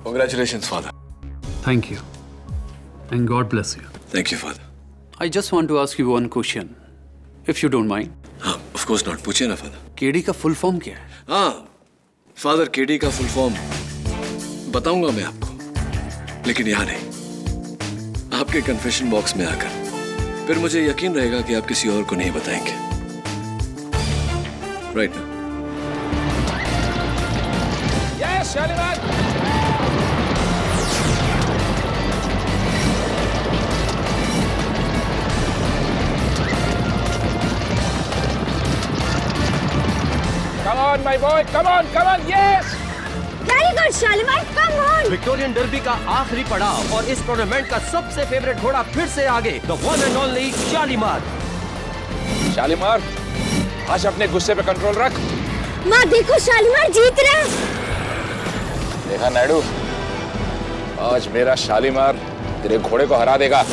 Congratulations, Father. Thank you. And God bless you. Thank you, Father. I just want to ask you one question, if you don't mind. हाँ, of course not. पूछिए ना, Father. केडी का फुल फॉर्म क्या है? हाँ, father, KD का full form बताऊंगा मैं आपको, लेकिन यहाँ नहीं, आपके कन्फेशन बॉक्स में आकर। फिर मुझे यकीन रहेगा कि आप किसी और को नहीं बताएंगे। राइट ना? Yes, Shalimar. Come on, my boy. Come on, yes. Very good, Shalimar. Come on. Victorian derby का आखिरी पड़ाव और इस टूर्नामेंट का सबसे फेवरेट घोड़ा फिर से आगे, the one and only Shalimar. Shalimar, आज अपने गुस्से पे कंट्रोल रख। माँ देखो, शालीमार जीत रहा है। देखा नायडू, आज मेरा शालीमार तेरे घोड़े को हरा देगा।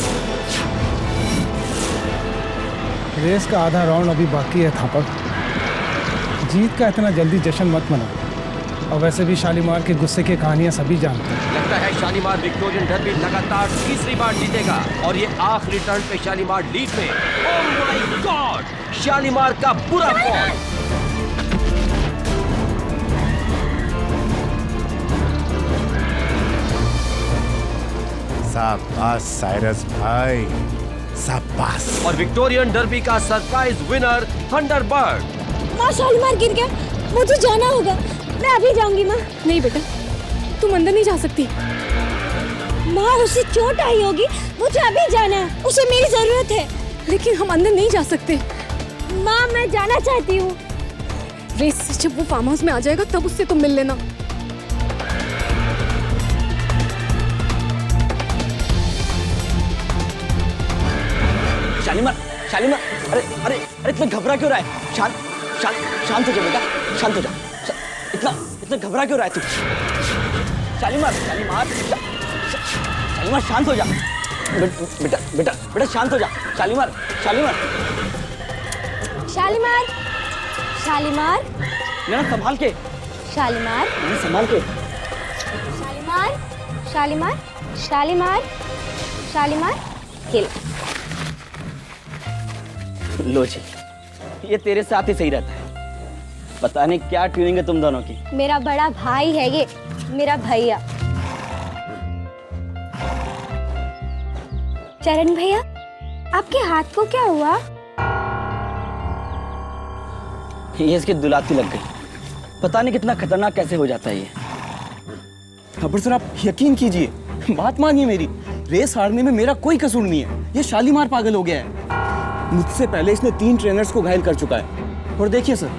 रेस का आधा राउंड अभी बाकी है थापर। जीत का इतना जल्दी जश्न मत मनाओ। और वैसे भी शालीमार के गुस्से की कहानियां सभी जानते हैं। लगता है शालीमार विक्टोरियन डर्बी लगातार तीसरी बार जीतेगा और ये आखिरी टर्न पे शालीमार लीड में। ओह माय गॉड, शालीमार का बुरा फॉर्म। शाबाश साइरस भाई, शाबाश। और विक्टोरियन डर्बी का सरप्राइज विनर थंडरबर्ड। माँ, शालीमार गिर गया, मुझे जाना होगा। मैं अभी जाऊंगी माँ। नहीं बेटा, तुम अंदर नहीं जा सकती। माँ, उसे चोट आई होगी, मुझे अभी जाना है, उसे मेरी जरूरत है। लेकिन हम अंदर नहीं जा सकते। माँ, मैं जाना चाहती हूँ। रेस से जब वो फार्म हाउस में आ जाएगा तब उससे तुम मिल लेना। शालीमार, शालीमार, अरे अरे अरे इतना घबरा क्यों रहा है? शांत हो जा बेटा, शांत हो जा। इतना घबरा क्यों रहा है तू? शालीमार, शालीमार शांत हो जा। बेटा बेटा बेटा शांत हो जा। शालीमार, शालीमार, ना संभाल के। शालीमार, संभाल के। शालीमार, खेल। लो जी, ये तेरे साथ ही सही रहता है। पता नहीं क्या ट्यूनिंग है तुम दोनों की। मेरा बड़ा भाई है ये, मेरा भैया। चरण भैया, आपके हाथ को क्या हुआ? ये इसकी दुलाती लग गई। पता नहीं कितना खतरनाक कैसे हो जाता है ये। खबर सर, आप यकीन कीजिए, बात मानिए मेरी, रेस हारने में मेरा कोई कसूर नहीं है। ये शालीमार पागल हो गया है। मुझसे पहले इसने 3 ट्रेनर्स को घायल कर चुका है। और देखिए सर,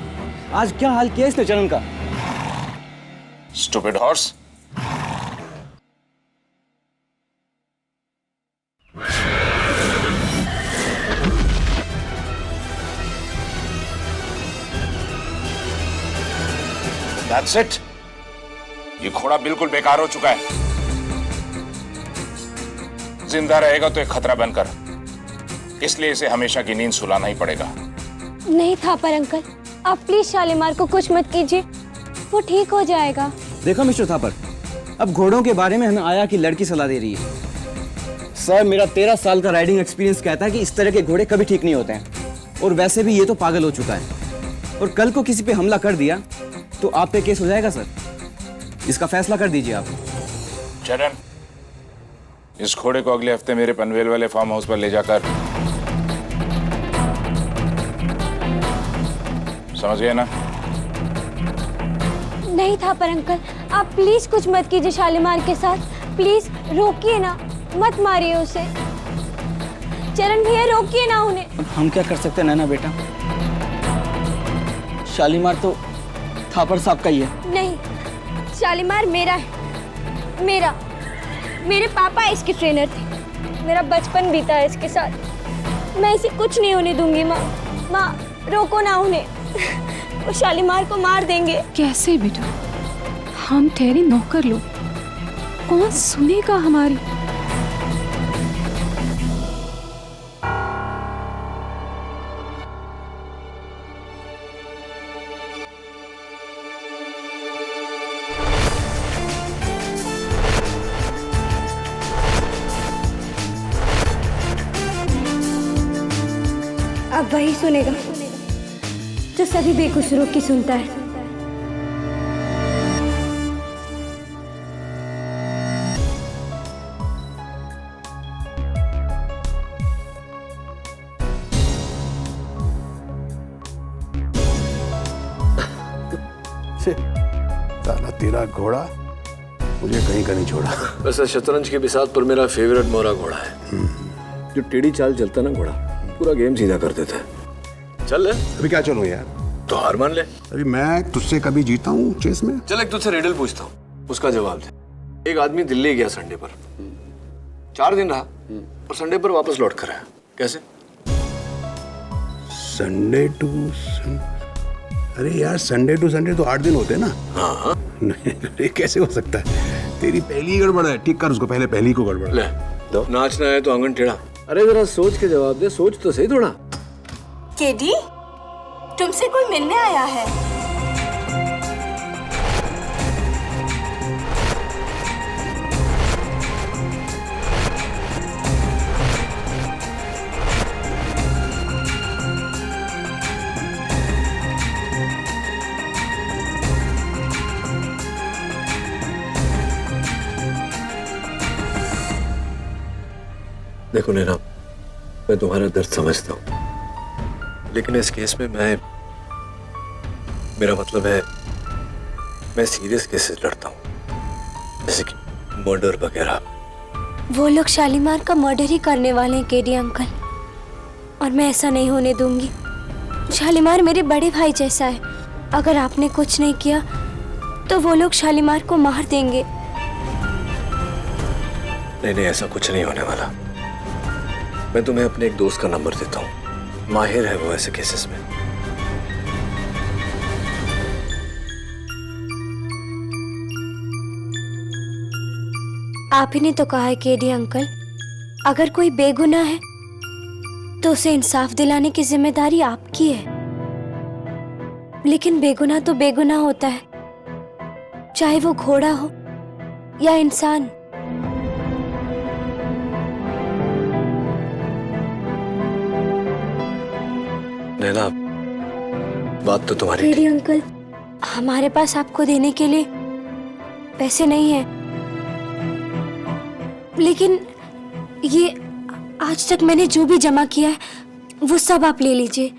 आज क्या हाल किया इसने चरण का। Stupid horse. That's it. ये घोड़ा बिल्कुल बेकार हो चुका है। जिंदा रहेगा तो एक खतरा बनकर, इसलिए इसे हमेशा की नींद सुलाना ही पड़ेगा। नहीं था पर अंकल, आप प्लीज शालीमार को कुछ मत कीजिए, वो ठीक हो जाएगा। देखो मिस्टर थापर, अब घोड़ों के बारे में हमें आया कि लड़की सलाह दे रही है। सर, मेरा 13 साल का राइडिंग एक्सपीरियंस कहता है कि इस तरह के घोड़े कभी ठीक नहीं होते हैं। और वैसे भी ये तो पागल हो चुका है, और कल को किसी पे हमला कर दिया तो आप पे केस हो जाएगा सर। इसका फैसला कर दीजिए आप। चरण, इस घोड़े को अगले हफ्ते मेरे पनवेल वाले फार्म हाउस पर ले जाकर, समझ गए ना? नहीं था पर अंकल, आप प्लीज कुछ मत कीजिए शालीमार के साथ। प्लीज रोकिए ना, मत मारिए उसे। चरण भैया, रोकिए ना उन्हें। हम क्या कर सकते हैं नैना बेटा, शालीमार तो थापर साहब का ही है। नहीं, शालीमार मेरा है, मेरे पापा इसके ट्रेनर थे। मेरा बचपन बीता है इसके साथ। मैं इसे कुछ नहीं होने दूंगी माँ। रोको ना उन्हें, वो शालीमार को मार देंगे। कैसे बेटा, हम ठहरे नौकर लोग, कौन सुनेगा हमारी? अब वही सुनेगा जो सभी बेकसूरों की सुनता है। साला तेरा घोड़ा मुझे कहीं का नहीं छोड़ा। वैसे शतरंज की बिसात पर मेरा फेवरेट मोरा घोड़ा है। जो टेढ़ी चाल चलता ना घोड़ा, पूरा गेम सीधा कर देता है। चल अभी क्या चलूं यार? तो हार मान ले। अभी मैं तुझसे कभी जीता हूँ चेस में? चल एक तुझसे रिडल पूछता हूँ, उसका जवाब दे। एक आदमी दिल्ली गया संडे पर, 4 दिन रहा और संडे पर वापस लौट कर आया। कैसे? संडे टू अरे यार, संडे टू संडे तो 8 दिन होते हैं ना। हाँ। नहीं, कैसे हो सकता है? तेरी पहली ही गड़बड़ है, ठीक कर उसको, पहले पहली को गड़बड़। ले नाचना है तो आंगन टेढ़ा। अरे जरा सोच के जवाब दे, सोच तो सही थोड़ा। केडी, तुमसे कोई मिलने आया है। देखो नैना, मैं तुम्हारा दर्द समझता हूँ, लेकिन इस केस में मेरा मतलब है, मैं सीरियस केसेस लड़ता हूँ, जैसे कि मर्डर वगैरह। वो लोग शालीमार का मर्डर ही करने वाले हैं केडी अंकल, और मैं ऐसा नहीं होने दूंगी। शालीमार मेरे बड़े भाई जैसा है, अगर आपने कुछ नहीं किया तो वो लोग शालीमार को मार देंगे। नहीं, ऐसा कुछ नहीं होने वाला। मैं तुम्हें अपने एक दोस्त का नंबर देता हूँ, माहिर है वो ऐसे केसेस में। आप ही ने तो कहा है केडी अंकल, अगर कोई बेगुनाह है तो उसे इंसाफ दिलाने की जिम्मेदारी आपकी है। लेकिन बेगुनाह तो बेगुनाह होता है, चाहे वो घोड़ा हो या इंसान। नैना, बात तो तुम्हारी केडी अंकल, हमारे पास आपको देने के लिए पैसे नहीं है, लेकिन ये आज तक मैंने जो भी जमा किया है वो सब आप ले लीजिए।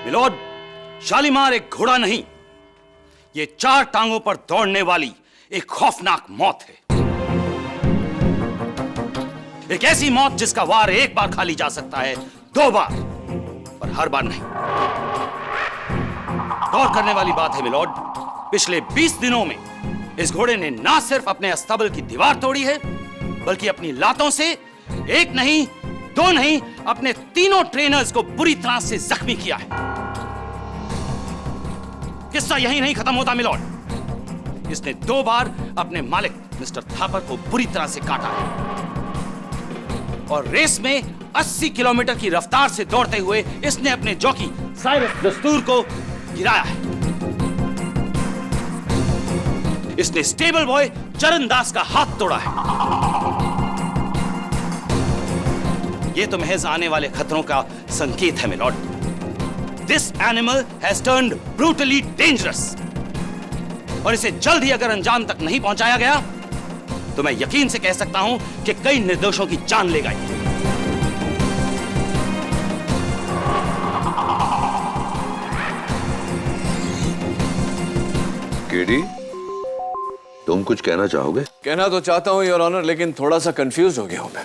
मिलोड, शालीमार एक घोड़ा नहीं, ये 4 टांगों पर दौड़ने वाली एक खौफनाक मौत है। एक ऐसी मौत जिसका वार एक बार खा ली जा सकता है, 2 बार, पर हर बार नहीं। गौर करने वाली बात है मिलोड, पिछले 20 दिनों में इस घोड़े ने ना सिर्फ अपने अस्तबल की दीवार तोड़ी है, बल्कि अपनी लातों से 1 नहीं 2 नहीं, अपने 3 ट्रेनर्स को बुरी तरह से जख्मी किया है। किस्सा यही नहीं खत्म होता मिलोड, इसने 2 बार अपने मालिक मिस्टर थापर को बुरी तरह से काटा है, और रेस में 80 किलोमीटर की रफ्तार से दौड़ते हुए इसने अपने जॉकी साइरस दस्तूर को गिराया है। इसने स्टेबल बॉय चरण दास का हाथ तोड़ा है। यह तो महज आने वाले खतरों का संकेत है milord. This animal has turned brutally dangerous, और इसे जल्द ही अगर अंजाम तक नहीं पहुंचाया गया तो मैं यकीन से कह सकता हूं कि कई निर्दोषों की जान लेगा। केडी, तुम कुछ कहना चाहोगे? कहना तो चाहता हूं योर ऑनर, लेकिन थोड़ा सा कंफ्यूज हो गया हूं मैं।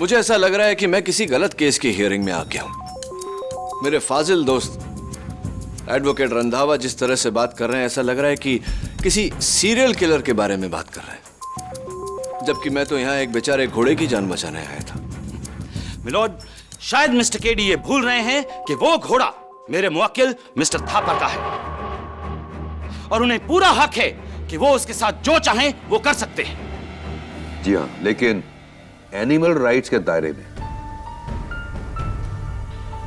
मुझे ऐसा लग रहा है कि मैं किसी गलत केस की हियरिंग में आ गया हूं। मेरे फाजिल दोस्त एडवोकेट रंधावा जिस तरह से बात कर रहे हैं ऐसा लग रहा है कि किसी सीरियल किलर के बारे में बात कर रहे हैं, जबकि मैं तो यहाँ एक बेचारे घोड़े की जान बचाने आया था। मिलोड, शायद मिस्टर केडी ये भूल रहे हैं कि वो घोड़ा मेरे मुवक्किल मिस्टर थापर का है और उन्हें पूरा हक है कि वो उसके साथ जो चाहें वो कर सकते हैं। जी हाँ, लेकिन एनिमल राइट्स के दायरे में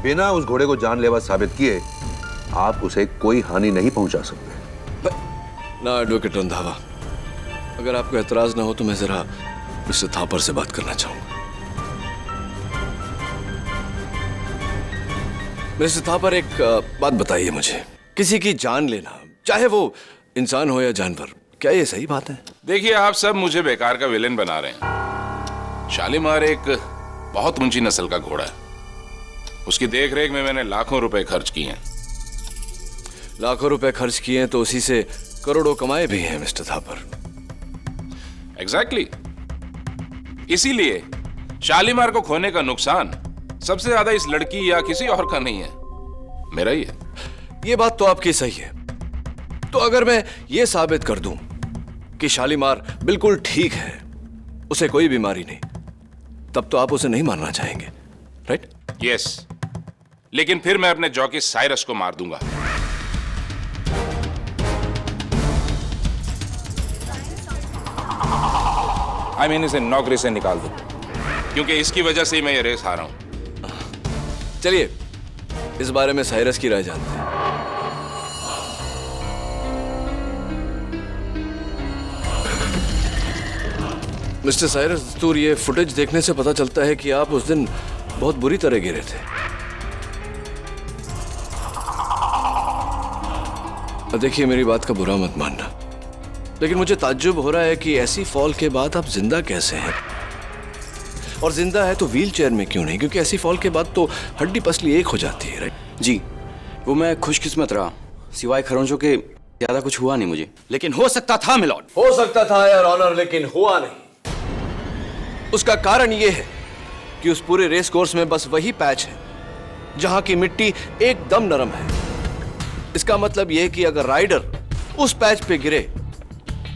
बिना उस घोड़े को जानलेवा साबित किए आप उसे कोई हानि नहीं पहुंचा सकते। ना एडवोकेट रंधावा, अगर आपको एतराज ना हो तो मैं जरा मिस्टर थापर से बात करना चाहूंगा। मिस्टर थापर, एक बात बताइए मुझे, किसी की जान लेना, चाहे वो इंसान हो या जानवर, क्या ये सही बात है? देखिए, आप सब मुझे बेकार का विलेन बना रहे हैं। शालीमार एक बहुत ऊंची नस्ल का घोड़ा है। उसकी देखरेख में मैंने लाखों रुपए खर्च किए हैं। लाखों रुपए खर्च किए हैं तो उसी से करोड़ों कमाए भी हैं मिस्टर थापर। एग्जैक्टली। इसीलिए शालीमार को खोने का नुकसान सबसे ज्यादा इस लड़की या किसी और का नहीं है, मेरा ही है। ये बात तो आपकी सही है। तो अगर मैं ये साबित कर दूं कि शालीमार बिल्कुल ठीक है, उसे कोई बीमारी नहीं, तब तो आप उसे नहीं मारना चाहेंगे, राइट? यस, लेकिन फिर मैं अपने जॉकी साइरस को मार दूंगा। आई मीन इसे नौकरी से निकाल दूं, क्योंकि इसकी वजह से ही मैं ये रेस हारा हूं। चलिए इस बारे में साइरस की राय जानते हैं। मिस्टर साइरस दस्तूर, ये फुटेज देखने से पता चलता है कि आप उस दिन बहुत बुरी तरह गिरे थे। देखिए, मेरी बात का बुरा मत मानना, लेकिन मुझे ताज्जुब हो रहा है कि ऐसी फॉल के बाद आप जिंदा कैसे हैं, और जिंदा है तो व्हील चेयर में क्यों नहीं? क्योंकि ऐसी फॉल के बाद तो हड्डी पसली एक हो जाती है, राइट? जी, वो मैं खुशकिस्मत रहा, सिवाय खरोंचों के ज्यादा कुछ हुआ नहीं मुझे। लेकिन हो सकता था मिलॉर्ड। हो सकता था यार ऑनर, लेकिन हुआ नहीं। उसका कारण यह है कि उस पूरे रेस कोर्स में बस वही पैच है जहां की मिट्टी एकदम नरम है। इसका मतलब यह है कि अगर राइडर उस पैच पे गिरे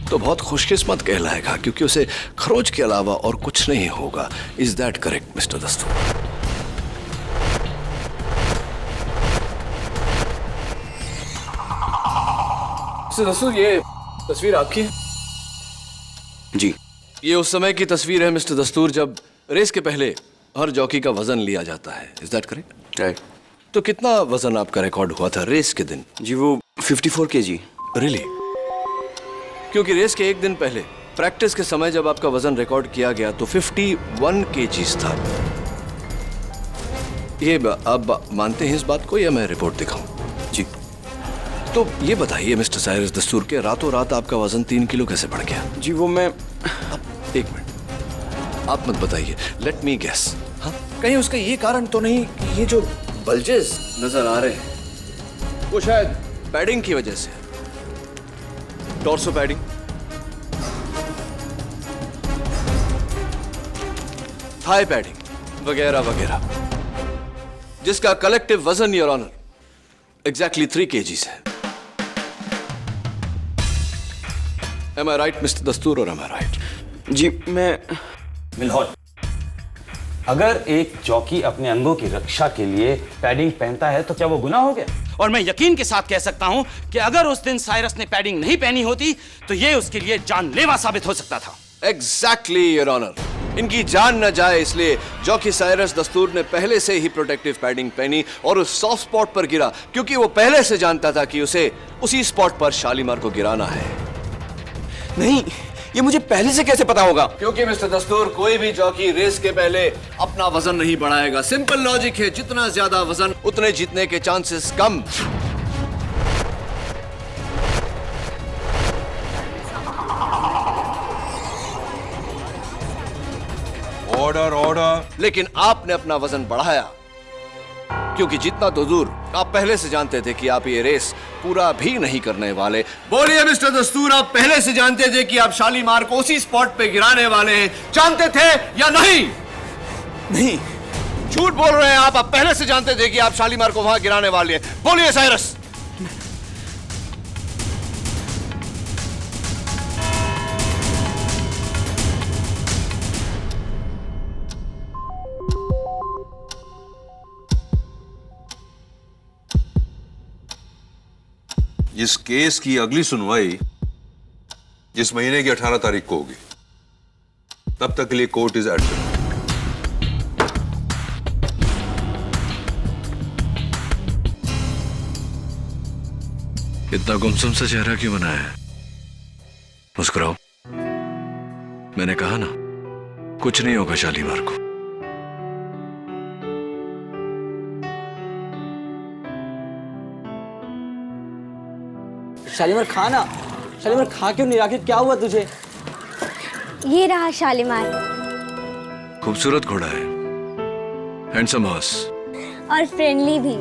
तो बहुत खुशकिस्मत कहलाएगा, क्योंकि उसे खरोच के अलावा और कुछ नहीं होगा। इज दैट करेक्ट मिस्टर दस्तूर? मिस्टर दस्तूर, ये तस्वीर आपकी है? जी। ये उस समय की तस्वीर है मिस्टर दस्तूर जब रेस के पहले हर जॉकी का वजन लिया जाता है। Is that correct? राइट। तो कितना वजन आपका रिकॉर्ड हुआ था रेस के दिन? जी, वो 54 kg। रियली? क्योंकि रेस के एक दिन पहले प्रैक्टिस के समय जब आपका वजन रिकॉर्ड किया गया तो 51 kg था। ये आप मानते हैं इस बात को या मैं रिपोर्ट दिखाऊं? जी। तो ये बताइए मिस्टर साइरस दस्तूर के रातों रात आपका वजन 3 किलो कैसे बढ़ गया? जी, वो मैं एक मिनट, आप मत बताइए, लेट मी गेस। हाँ, कहीं उसका ये कारण तो नहीं कि ये जो बल्जेस नजर आ रहे हैं वो शायद पैडिंग की वजह से? टॉर्सो पैडिंग, थाई पैडिंग वगैरह वगैरह, जिसका कलेक्टिव वजन योर ऑनर एग्जैक्टली 3 kg है। Am I right, मिस्टर दस्तूर, और am I right? जी, मैं मिलॉर्ड, अगर एक जॉकी अपने अंगों की रक्षा के लिए पैडिंग पहनता है तो क्या वो गुनाह हो गया? और मैं यकीन के साथ कह सकता हूं कि अगर उस दिन साइरस ने पैडिंग नहीं पहनी होती तो ये उसके लिए जानलेवा साबित हो सकता था। Exactly your honour. इनकी जान न जाए इसलिए जॉकी साइरस दस्तूर ने पहले से ही प्रोटेक्टिव पैडिंग पहनी और उस सॉफ्ट स्पॉट पर गिरा, क्योंकि वो पहले से जानता था कि उसे उसी स्पॉट पर शालीमार को गिराना है। नहीं, ये मुझे पहले से कैसे पता होगा? क्योंकि मिस्टर दस्तूर, कोई भी जॉकी रेस के पहले अपना वजन नहीं बढ़ाएगा। सिंपल लॉजिक है, जितना ज्यादा वजन उतने जीतने के चांसेस कम। Order order. लेकिन आपने अपना वजन बढ़ाया, क्योंकि जितना तो दूर आप पहले से जानते थे कि आप ये रेस पूरा भी नहीं करने वाले। बोलिए मिस्टर दस्तूर, आप पहले से जानते थे कि आप शालीमार को उसी स्पॉट पे गिराने वाले हैं, जानते थे या नहीं? नहीं, झूठ बोल रहे हैं आप पहले से जानते थे कि आप शालीमार को वहां गिराने वाले हैं। बोलिए साइरस। इस केस की अगली सुनवाई इस महीने की 18 तारीख को होगी। तब तक के लिए कोर्ट इज एडजर्न। इतना गुमसुम सा चेहरा क्यों बनाया है? मुस्कुराओ। मैंने कहा ना, कुछ नहीं होगा शालीमार को। शालीमार खा ना। शालीमार खा क्यों नहीं? आखिर क्या हुआ तुझे? ये रहा शालीमार। खूबसूरत घोड़ा है, हैंडसम हॉर्स। और फ्रेंडली भी।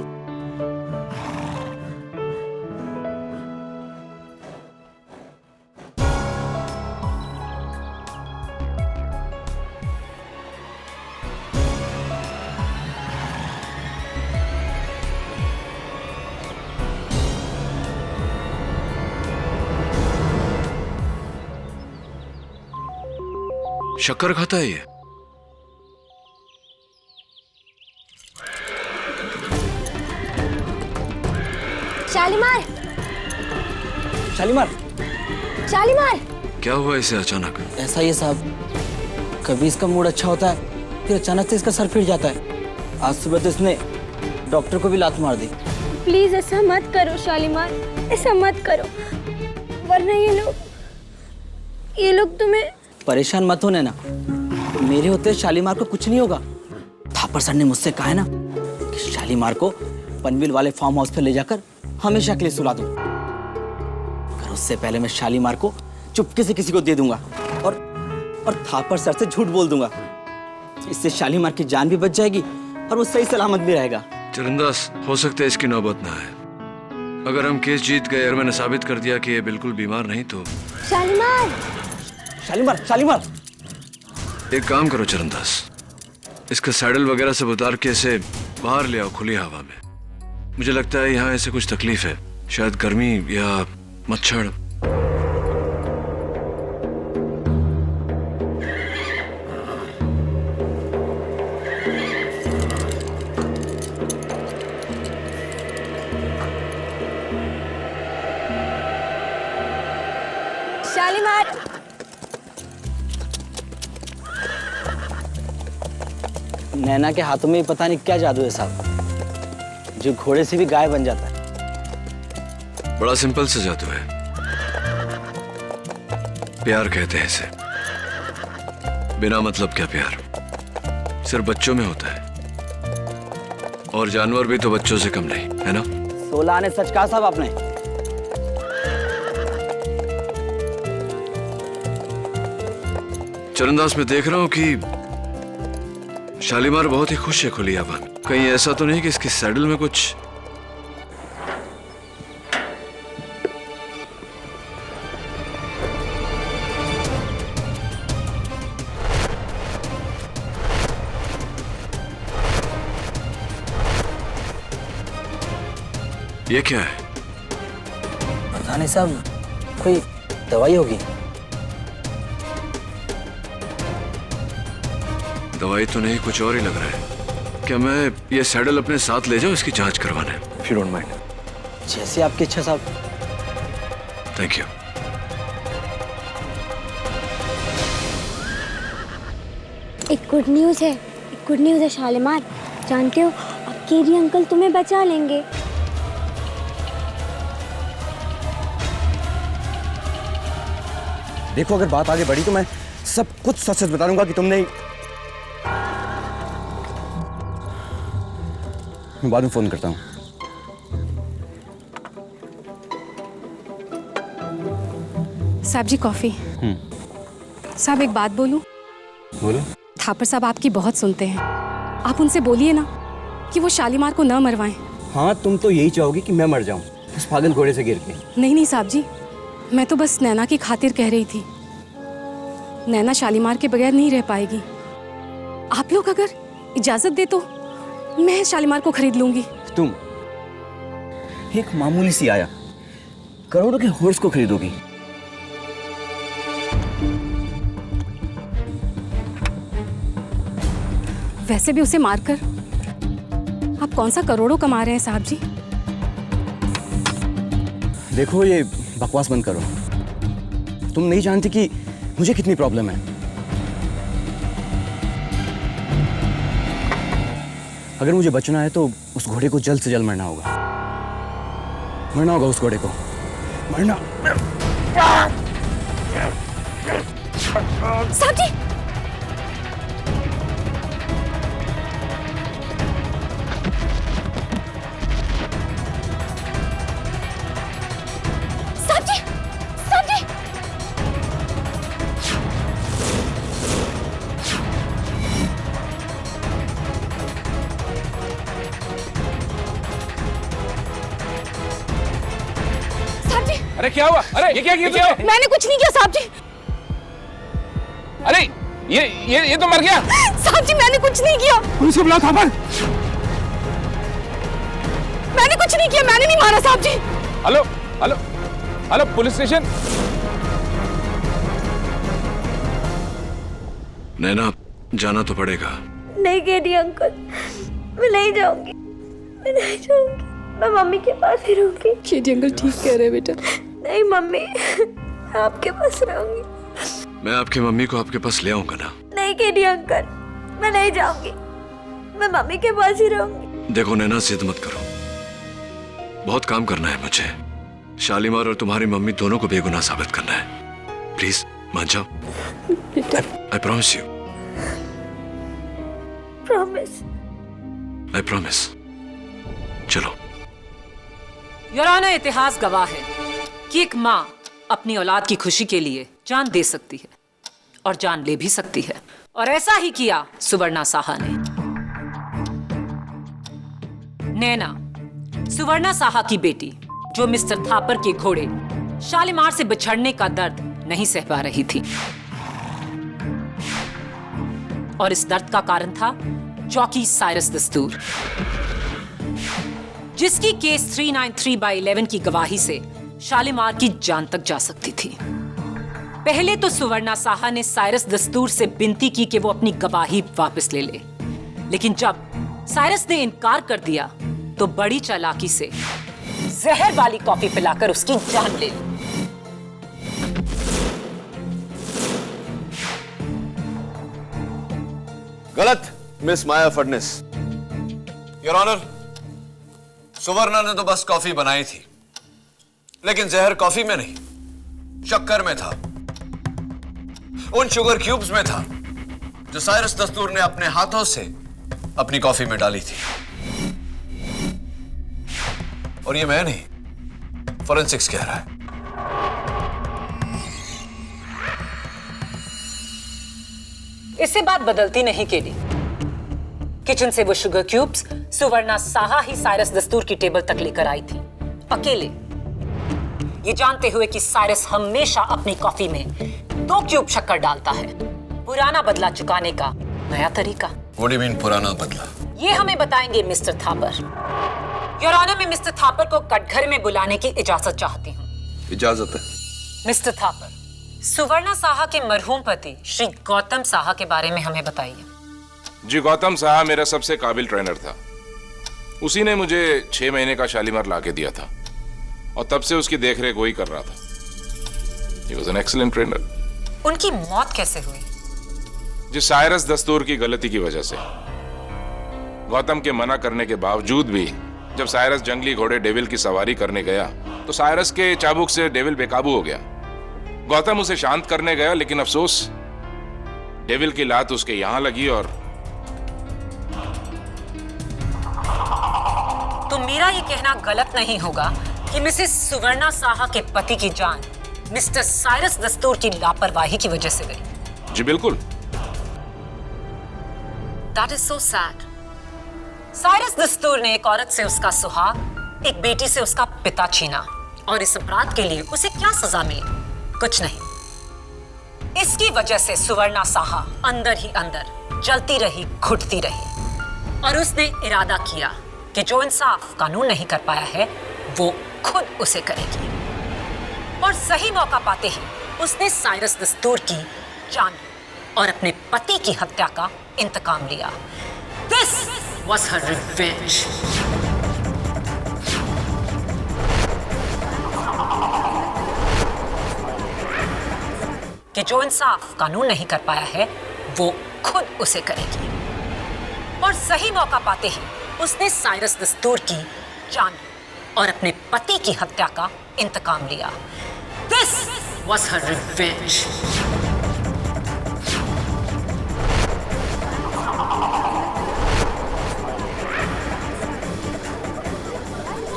शक्कर खाता है ये? शालीमार, शालीमार, शालीमार। क्या हुआ इसे अचानक? ऐसा ही है साहब, कभी इसका मूड अच्छा होता है, फिर अचानक से इसका सर फिर जाता है। आज सुबह तो इसने डॉक्टर को भी लात मार दी। प्लीज ऐसा मत करो शालीमार, ऐसा मत करो, वरना ये लोग तुम्हें। परेशान मत होने ना, मेरे होते शालीमार को कुछ नहीं होगा। थापर सर ने मुझसे कहा है ना कि शालीमार को पनवेल वाले फार्म हाउस पे ले जाकर हमेशा के लिए सुला दूं। पर उससे पहले मैं शालीमार को चुपके से किसी को दे दूंगा और थापर सर से झूठ बोल दूंगा। इससे शालीमार की जान भी बच जाएगी और वो सही सलामत भी रहेगा। चरणदास, हो सकता है इसकी नौबत ना आए। अगर हम केस जीत गए और मैंने साबित कर दिया कि ये बिल्कुल बीमार नहीं तो। शालीमार, शालीमार, शालीमार। एक काम करो चरणदास, इसका सैडल वगैरह सब उतार के इसे बाहर ले आओ खुली हवा में। मुझे लगता है यहाँ ऐसे कुछ तकलीफ है, शायद गर्मी या मच्छर। शालीमार। नैना के हाथों में पता नहीं क्या जादू है साहब, जो घोड़े से भी गाय बन जाता है। बड़ा सिंपल सा जादू है, प्यार कहते हैं इसे। बिना मतलब क्या प्यार, सिर्फ बच्चों में होता है, और जानवर भी तो बच्चों से कम नहीं है ना। 16 आने सच कहा साहब आपने। चरणदास, मैं देख रहा हूं कि शालीमार बहुत ही खुश है खुली हवा में। कहीं ऐसा तो नहीं कि इसकी सैडल में कुछ। ये क्या है? पता नहीं साहब, कोई दवाई होगी। दवाई तो नहीं, कुछ और ही लग रहा है। क्या मैं ये सैडल अपने साथ ले जाऊं इसकी जांच करवाने? If you don't mind. जैसे आपकी इच्छा साहब। Thank you. एक गुड न्यूज़ है शालीमार। जानते हो, अब केरी अंकल तुम्हें बचा लेंगे। देखो, अगर बात आगे बढ़ी तो मैं सब कुछ सच सच बता दूंगा कि तुमने। मैं बाद में फोन करता हूँ। साहब जी कॉफी। साहब एक बात बोलूं? बोलो। थापर साहब आपकी बहुत सुनते हैं, आप उनसे बोलिए ना कि वो शालीमार को न मरवाएं। हाँ, तुम तो यही चाहोगी कि मैं मर जाऊं उस पागल घोड़े से गिर के। नहीं साहब जी, मैं तो बस नैना की खातिर कह रही थी। नैना शालीमार के बगैर नहीं रह पाएगी। आप लोग अगर इजाजत दे तो मैं शालीमार को खरीद लूंगी। तुम एक मामूली सी आया करोड़ों के हॉर्स को खरीदोगी? वैसे भी उसे मारकर आप कौन सा करोड़ों कमा रहे हैं साहब जी? देखो ये बकवास बंद करो। तुम नहीं जानती कि मुझे कितनी प्रॉब्लम है। अगर मुझे बचना है तो उस घोड़े को जल्द से जल्द मरना होगा। मरना होगा उस घोड़े को, मरना। साहब जी, साहब जी, साहब जी। साहब जी, अरे क्या हुआ? अरे ये क्या किया? मैंने कुछ नहीं किया साहब जी। अरे ये तो मर गया। साहब जी मैंने कुछ नहीं किया। पुलिस को बुलाओ थापर। मैंने कुछ नहीं किया, मैंने नहीं मारा साहब जी। Hello hello hello, police station. Naina, जाना तो पड़ेगा। नहीं केडी अंकल, मैं नहीं जाऊंगी, मैं नहीं जाऊंगी। मैं मम्मी के पास ही रहूंगी। केडी अंकल ठीक कह रहे हैं बेटा। नहीं मम्मी, मैं आपके पास रहूंगी। मैं आपकी मम्मी को आपके पास ले आऊंगा ना। नहीं केडी अंकल, मैं नहीं जाऊंगी, मैं मम्मी के पास ही रहूंगी। देखो नैना, जिद मत करो, बहुत काम करना है मुझे। शालीमार और तुम्हारी मम्मी दोनों को बेगुनाह साबित करना है। प्लीज मान जाओ। I promise you. Promise. I promise. चलो। योर ऑनर, इतिहास गवाह है कि एक माँ अपनी औलाद की खुशी के लिए जान दे सकती है और जान ले भी सकती है, और ऐसा ही किया सुवर्णा साहा ने। नैना, सुवर्णा साहा की बेटी, जो मिस्टर थापर के घोड़े शालीमार से बिछड़ने का दर्द नहीं सह पा रही थी, और इस दर्द का कारण था जॉकी साइरस दस्तूर, जिसकी केस 393/11 की गवाही से शालीमार की जान तक जा सकती थी। पहले तो सुवर्णा साहा ने साइरस दस्तूर से विनती की कि वो अपनी गवाही वापस ले ले, लेकिन जब साइरस ने इनकार कर दिया तो बड़ी चालाकी से जहर वाली कॉफी पिलाकर उसकी जान ले ली। गलत, miss Maya Phadnis. Your honour, सुवर्णा ने तो बस कॉफी बनाई थी, लेकिन जहर कॉफी में नहीं, शक्कर में था, उन शुगर क्यूब्स में था जो साइरस दस्तूर ने अपने हाथों से अपनी कॉफी में डाली थी। और ये मैं नहीं, फोरेंसिक्स कह रहा है। इससे बात बदलती नहीं केडी। किचन से वो शुगर क्यूब्स सुवर्णा साहा ही साइरस दस्तूर की टेबल तक लेकर आई थी, अकेले, ये जानते हुए कि साइरस हमेशा अपनी कॉफी में 2 क्यूब शक्कर डालता है। पुराना बदला चुकाने का नया तरीका। What do you mean, पुराना बदला? ये हमें बताएंगे मिस्टर थापर। योर ऑनर, मैं मिस्टर थापर को कटघरे में बुलाने की इजाजत चाहती हूँ। इजाजत है। मिस्टर थापर, सुवर्णा साहा के मरहूम पति श्री गौतम साहा के बारे में हमें बताइए। जी, गौतम साहा मेरा सबसे काबिल ट्रेनर था। उसी ने मुझे 6 महीने का शालीमार लाके दिया था, और तब से उसकी देखरेख वही कर रहा था। He was an excellent trainer. उनकी मौत कैसे हुई? जिस साइरस दस्तूर की गलती की वजह से। गौतम के मना करने के बावजूद भी जब साइरस जंगली घोड़े डेविल की सवारी करने गया तो साइरस के चाबुक से डेविल बेकाबू हो गया। गौतम उसे शांत करने गया, लेकिन अफसोस डेविल की लात उसके यहां लगी। और तो मेरा ये कहना गलत नहीं होगा कि मिसेस सुवर्णा साहा के पति की जान मिस्टर साइरस दस्तूर की लापरवाही की वजह से गई। जी बिल्कुल। That is so sad. Cyrus दस्तूर ने एक औरत से उसका सुहाग, एक बेटी से उसका पिता छीना, और इस अपराध के लिए उसे क्या सजा मिली? कुछ नहीं। इसकी वजह से सुवर्णा साहा अंदर ही अंदर जलती रही, घुटती रही, और उसने इरादा किया कि जो इंसाफ कानून नहीं कर पाया है वो खुद उसे करेगी। और सही मौका पाते ही उसने साइरस दस्तूर की जान और अपने पति की हत्या का इंतकाम लिया। This was her revenge. कि जो इंसाफ कानून नहीं कर पाया है वो खुद उसे करेगी। और सही मौका पाते ही उसने साइरस दस्तूर की जान और अपने पति की हत्या का इंतकाम लिया। This was her revenge.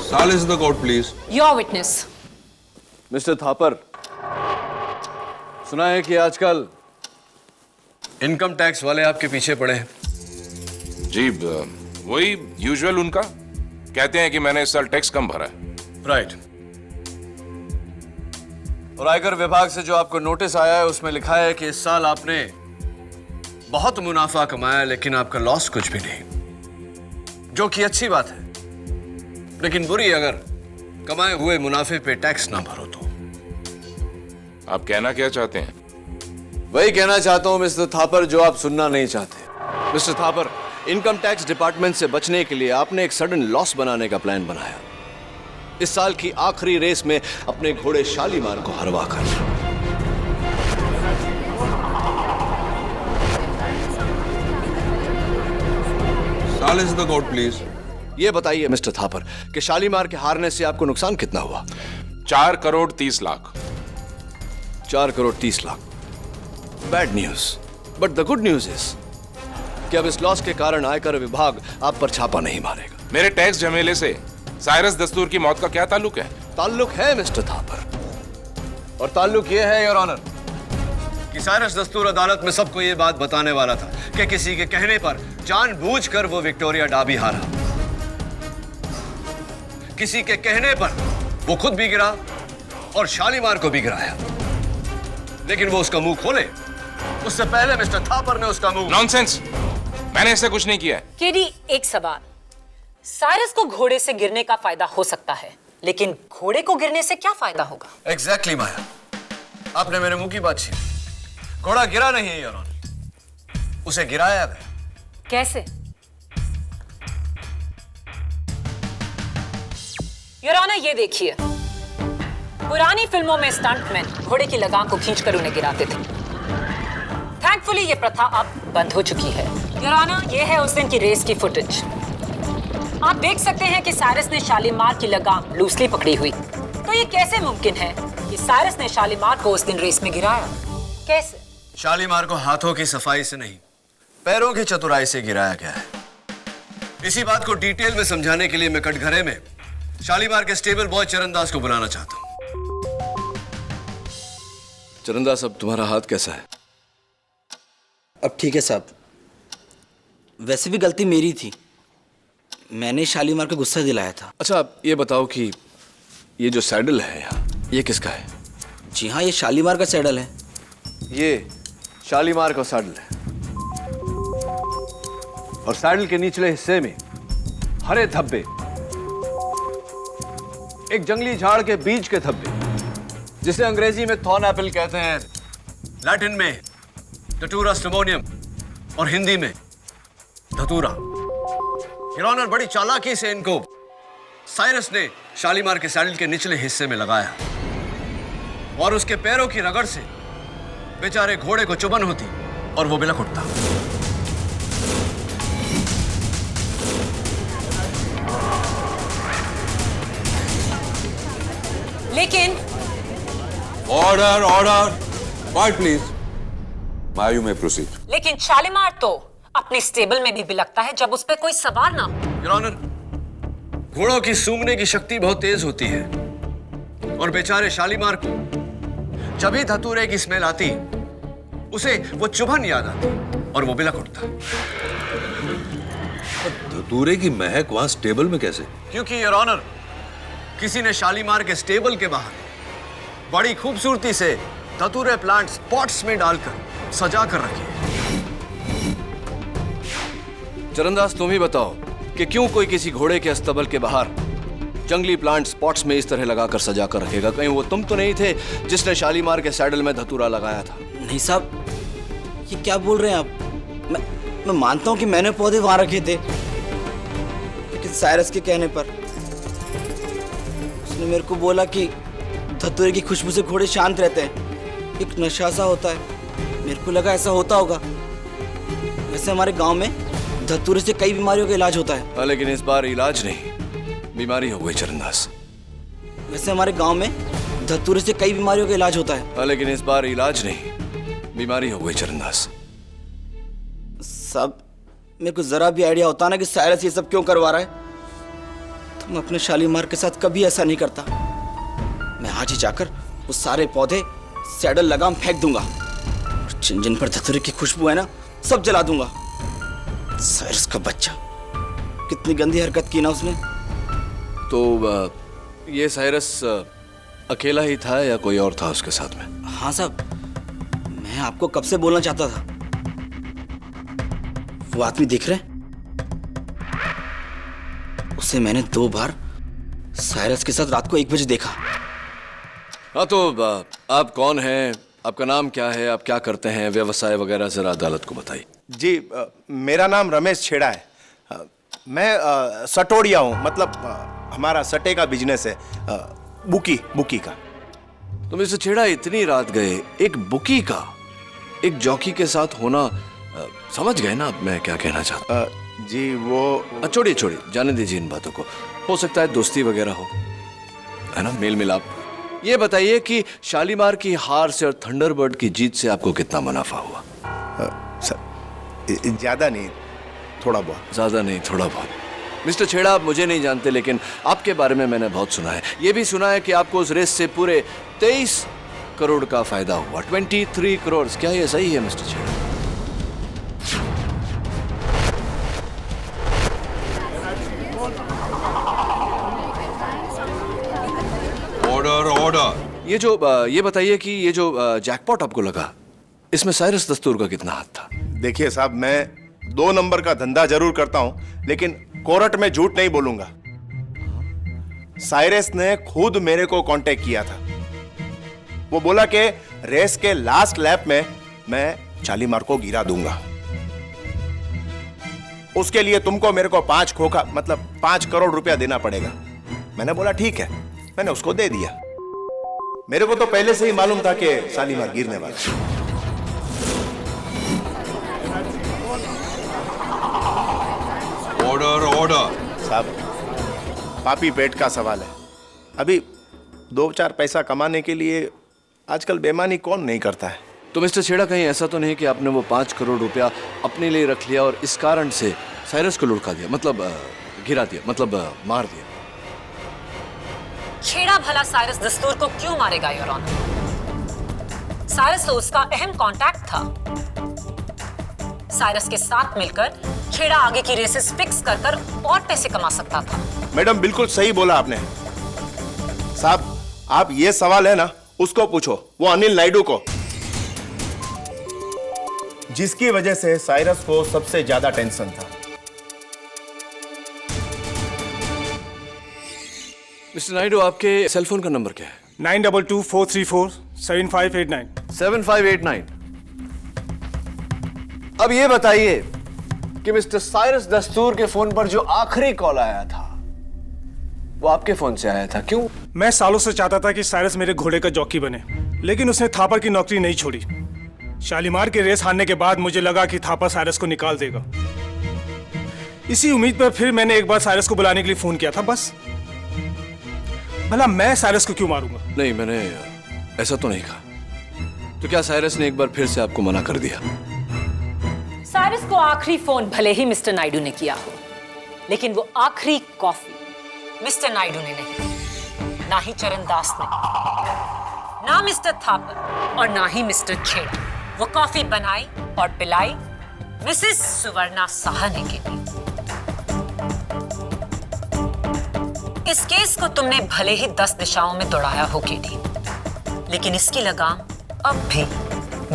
Silence in the court, please. Your witness. Mister Thapar, सुना है कि आजकल इनकम टैक्स वाले आपके पीछे पड़े हैं। जी वही यूजुअल उनका, कहते हैं कि मैंने इस साल टैक्स कम भरा है। राइट। और आयकर विभाग से जो आपको नोटिस आया है उसमें लिखा है कि इस साल आपने बहुत मुनाफा कमाया लेकिन आपका लॉस कुछ भी नहीं, जो कि अच्छी बात है, लेकिन बुरी अगर कमाए हुए मुनाफे पे टैक्स ना भरो तो। आप कहना क्या चाहते हैं? वही कहना चाहता हूं मिस्टर थापर जो आप सुनना नहीं चाहते। Mister Thapar, income tax department से बचने के लिए आपने एक सडन लॉस बनाने का प्लान बनाया, इस साल की आखिरी रेस में अपने घोड़े शालीमार को हरवा कर। Silence in the court, please. ये बताइए मिस्टर थापर कि शालीमार के हारने से आपको नुकसान कितना हुआ? 4 crore 30 lakh. 4 crore 30 lakh. Bad news, but the good news is कि अब इस लॉस के कारण आयकर विभाग आप पर छापा नहीं मारेगा। मेरे टैक्स झमेले से साइरस दस्तूर की मौत का क्या ताल्लुक है? ताल्लुक है मिस्टर थापर, और ताल्लुक यह है योर ऑनर कि साइरस दस्तूर अदालत में सबको यह बात बताने वाला था कि किसी के कहने पर जानबूझकर वो विक्टोरिया डाबी हारा। किसी के कहने पर वो खुद भी गिरा और शालीमार को भी गिराया, लेकिन वो उसका मुंह खोले उससे पहले मिस्टर थापर ने उसका मुंह। नॉनसेंस, मैंने ऐसा कुछ नहीं किया है। केडी, एक सवाल। साइरस को घोड़े से गिरने का फायदा हो सकता है, लेकिन घोड़े को गिरने से क्या फायदा होगा? एग्जैक्टली माया, आपने मेरे मुंह की बात छीनी। घोड़ा गिरा नहीं है योर ऑनर, उसे गिराया गया। कैसे? योर ऑनर, ये देखिए, पुरानी फिल्मों में स्टंटमैन घोड़े की लगाम को खींचकर उन्हें गिराते थे। थैंकफुली ये प्रथा अब बंद हो चुकी है। योर ऑनर, ये है उस दिन की रेस की फुटेज। आप देख सकते हैं कि साइरस ने शालीमार की लगाम लूसली पकड़ी हुई। तो ये कैसे मुमकिन है कि साइरस ने शालीमार को उस दिन रेस में गिराया? कैसे? शालीमार को हाथों की सफाई से नहीं, पैरों की चतुराई से गिराया गया है। इसी बात को डिटेल में समझाने के लिए मैं कटघरे में शालीमार के स्टेबल बॉय चरणदास को बुलाना चाहता हूं। चरणदास, अब तुम्हारा हाथ कैसा है? अब ठीक है साहब। वैसे भी गलती मेरी थी, मैंने शालीमार को गुस्सा दिलाया था। अच्छा, ये बताओ कि ये जो सैडल है यहाँ, ये किसका है? जी हाँ, ये शालीमार का सैडल है। ये शालीमार का सैडल है, और सैडल के निचले हिस्से में हरे धब्बे, एक जंगली झाड़ के बीज के धब्बे, जिसे अंग्रेजी में थॉर्न एपल कहते हैं, लैटिन में डटूरा स्टिमोनियम और हिंदी में धतूरा। योर ऑनर, बड़ी चालाकी से इनको साइरस ने शालीमार के सैडल के निचले हिस्से में लगाया, और उसके पैरों की रगड़ से बेचारे घोड़े को चुभन होती और वो बिलख उठता। लेकिन ऑर्डर, ऑर्डर, क्वाइट प्लीज। मायू में प्रोसीड। लेकिन शालीमार तो अपने स्टेबल में भी बिलखता है जब उस पर कोई सवार ना हो। योर ऑनर, घोड़ों की सूंघने की शक्ति बहुत तेज होती है, और बेचारे शालीमार को जब ही धतूरे की स्मेल आती उसे वो चुभन याद आती और वो बिलख उठता। धतूरे की महक वहां स्टेबल में कैसे? क्योंकि योर ऑनर, किसी ने शालीमार के स्टेबल के बाहर बड़ी खूबसूरती से धतूरे प्लांट्स पॉट्स में डालकर सजा कर रखे। चरणदास, तुम ही बताओ कि क्यों कोई किसी घोड़े के अस्तबल के बाहर जंगली प्लांट्स पॉट्स में इस तरह लगाकर सजा कर रखेगा? कहीं वो तुम तो नहीं थे जिसने शालीमार के सैडल में धतूरा लगाया था? नहीं साहब, ये क्या बोल रहे हैं आप? मैं मानता हूं कि मैंने पौधे वहां रखे थे, लेकिन साइरस के कहने पर उसने मेरे को बोला कि धतूरे की खुशबू से घोड़े शांत रहते हैं, एक नशा सा होता है, मेरे को लगा ऐसा होता होगा। वैसे हमारे गांव में धतूरे से कई बीमारियों का इलाज होता है। लेकिन इस बार इलाज नहीं, बीमारी हो गई चरणदास। वैसे हमारे गांव में धतूरे से कई बीमारियों का इलाज होता है। लेकिन इस बार इलाज नहीं, बीमारी हो गई चरणदास। साहब, मेरे को जरा भी आइडिया होता ना कि साइरस ये सब क्यों करवा रहा है, तो मैं अपने शालीमार के साथ कभी ऐसा नहीं करता। मैं आज ही जाकर वो सारे पौधे सैडल लगाम फेंक दूंगा और जिन जिन पर धतूरे की खुशबू है ना, सब जला दूंगा। साइरस का बच्चा, कितनी गंदी हरकत की ना उसने। तो ये साइरस अकेला ही था या कोई और था उसके साथ में? हाँ साहब, मैं आपको कब से बोलना चाहता था। वो आदमी दिख रहे, उसे मैंने 2 बार साइरस के साथ रात को 1 बजे देखा। हाँ, तो आप कौन हैं, आपका नाम क्या है, आप क्या करते हैं, व्यवसाय वगैरह जरा अदालत को बताइए। जी, मेरा नाम रमेश छेड़ा है। मैं सटोड़िया हूँ, मतलब हमारा सटे का बिजनेस है, बुकी का। तो मिस्टर छेड़ा, इतनी रात गए एक बुकी का एक जॉकी के साथ होना, समझ गए ना आप मैं क्या कहना चाहता। जी वो छोड़िए, जाने दीजिए इन बातों को। हो सकता है दोस्ती वगैरह हो, है ना, मेल मिलाप। ये बताइए कि शालीमार की हार से और थंडरबर्ड की जीत से आपको कितना मुनाफा हुआ? ज्यादा नहीं, थोड़ा बहुत। ज्यादा नहीं, थोड़ा बहुत। मिस्टर छेड़ा, आप मुझे नहीं जानते, लेकिन आपके बारे में मैंने बहुत सुना है। ये भी सुना है कि आपको उस रेस से पूरे 23 करोड़ का फायदा हुआ। 23 करोड़, क्या ये सही है मिस्टर छेड़ा? ऑर्डर। ये बताइए कि ये जो जैकपॉट आपको लगा, इसमें साइरस दस्तूर का कितना हाथ था? देखिए साहब, मैं 2 नंबर का धंधा जरूर करता हूं, लेकिन कोर्ट में झूठ नहीं बोलूंगा। साइरस ने खुद मेरे को कांटेक्ट किया था। वो बोला कि रेस के लास्ट लैप में मैं शालीमार को गिरा दूंगा। उसके लिए तुमको मेरे को 5 करोड़ रुपया देना पड़ेगा। मैंने बोला ठीक है, मैंने उसको दे दिया। मेरे को तो पहले से ही मालूम था कि शालीमार गिरने वाला। ऑर्डर। साहब, पापी पेट का सवाल है। अभी 2-4 पैसा कमाने के लिए आजकल बेईमानी कौन नहीं करता है। तो मिस्टर छेड़ा, कहीं ऐसा तो नहीं कि आपने वो 5 करोड़ रुपया अपने लिए रख लिया और इस कारण से साइरस को लुढ़का दिया, मतलब गिरा दिया, मतलब मार दिया? छेड़ा भला साइरस दस्तूर को क्यों मारेगा योर ऑनर? साइरस तो उसका अहम कांटेक्ट था। साइरस के साथ मिलकर छेड़ा आगे की रेसेस फिक्स कर और पैसे कमा सकता था। मैडम, बिल्कुल सही बोला आपने। साहब, आप ये सवाल है ना, उसको पूछो, वो अनिल नायडू को, जिसकी वजह से साइरस को सबसे ज्यादा टेंशन था। मिस्टर नायडू, आपके सेल फोन का नंबर क्या है? 9224347589। 7589। अब ये बताइए कि मिस्टर साइरस दस्तूर के फोन पर जो आखिरी कॉल आया था, वो आपके फोन से आया था, क्यों? मैं सालों से चाहता था कि साइरस मेरे घोड़े का जॉकी बने, लेकिन उसने थापर की नौकरी नहीं छोड़ी। शालीमार के रेस हारने के बाद मुझे लगा कि थापर साइरस को निकाल देगा। इसी उम्मीद पर फिर मैंने एक बार साइरस को बुलाने के लिए फोन किया था, बस। भला मैं साइरस को क्यों मारूंगा? नहीं, मैंने ऐसा तो नहीं कहा। तो क्या साइरस ने एक बार फिर से आपको मना कर दिया? साइरस को आखिरी फोन भले ही मिस्टर नायडू ने किया हो, लेकिन वो आखिरी कॉफी मिस्टर नायडू ने नहीं, ना ही चरणदास ने, ना मिस्टर थापर और ना ही मिस्टर छेड़ा। वो कॉफी बनाई और पिलाई मिसेस सुवर्णा साहनी के लिए। इस केस को तुमने भले ही 10 दिशाओं में दौड़ाया हो केडी, लेकिन इसकी लगाम अब भी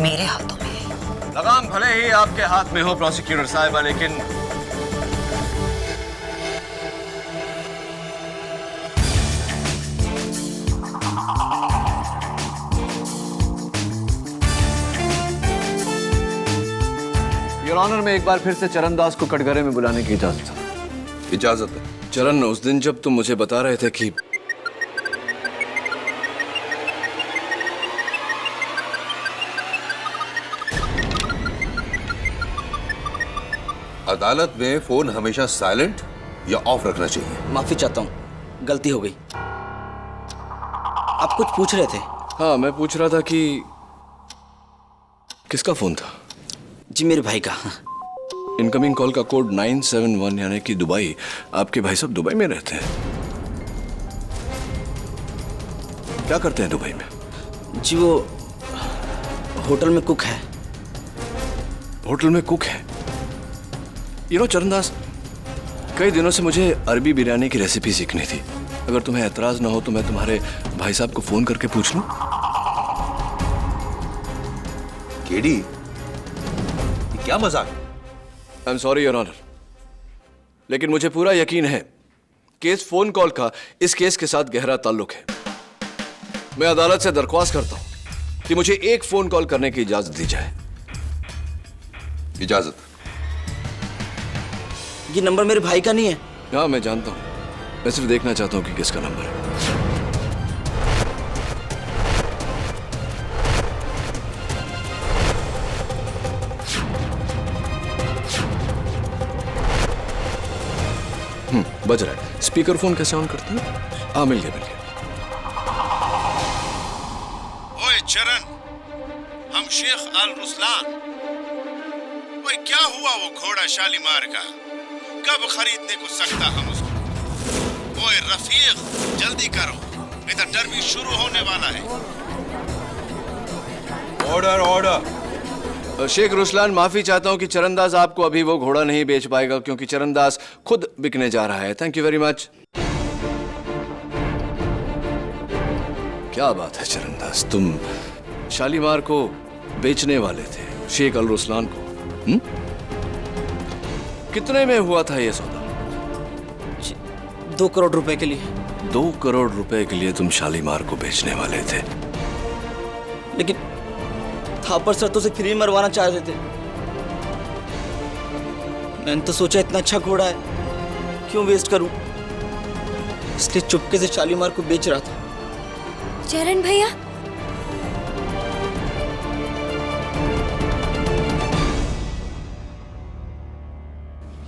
मेरे हाथों में है। लगाम भले ही आपके हाथ में हो प्रोसिक्यूटर साहिबा, लेकिन योर ऑनर में एक बार फिर से चरणदास को कटघरे में बुलाने की इजाजत है। इजाजत है। चरण, उस दिन जब तुम मुझे बता रहे थे कि अदालत में फोन हमेशा साइलेंट या ऑफ रखना चाहिए। माफी चाहता हूँ, गलती हो गई। आप कुछ पूछ रहे थे? हाँ, मैं पूछ रहा था कि किसका फोन था? जी मेरे भाई का। इनकमिंग कॉल का कोड 971 यानी कि दुबई। आपके भाई साहब दुबई में रहते हैं? क्या करते हैं दुबई में? जी वो होटल में कुक है। होटल में कुक है? चरणदास, कई दिनों से मुझे अरबी बिरयानी की रेसिपी सीखनी थी। अगर तुम्हें एतराज ना हो तो मैं तुम्हारे भाई साहब को फोन करके पूछ लूं? केडी, क्या मजाक? I am sorry your honour, लेकिन मुझे पूरा यकीन है कि इस फोन कॉल का इस केस के साथ गहरा ताल्लुक है। मैं अदालत से दरख्वास्त करता हूं कि मुझे एक फोन कॉल करने की इजाजत दी जाए। इजाजत? ये नंबर मेरे भाई का नहीं है। हाँ, मैं जानता हूं, मैं सिर्फ देखना चाहता हूं कि किसका नंबर है। बज रहा है। स्पीकर फोन कैसे ऑन करते हैं? हाँ, मिल गया। ओए चरण, हम शेख अल रुसलान। ओए क्या हुआ वो घोड़ा शालीमार का? कब खरीदने को सकता हम उसको? ओए रफीक, जल्दी करो, इधर डर्बी शुरू होने वाला है। Order order. शेख रुसलान, माफी चाहता हूं कि चरणदास आपको अभी वो घोड़ा नहीं बेच पाएगा क्योंकि चरणदास खुद बिकने जा रहा है। Thank you very much. क्या बात है चरणदास, तुम शालीमार को बेचने वाले थे शेख अल रुसलान को? कितने में हुआ था ये सौदा? 2 करोड़ रुपए के लिए। 2 करोड़ रुपए के लिए तुम शालीमार को बेचने वाले थे? लेकिन थापर सर तो उसे फ्री मरवाना चाहते थे। मैंने तो सोचा इतना अच्छा घोड़ा है, क्यों वेस्ट करूं, इसलिए चुपके से शालीमार को बेच रहा था। चरण भैया,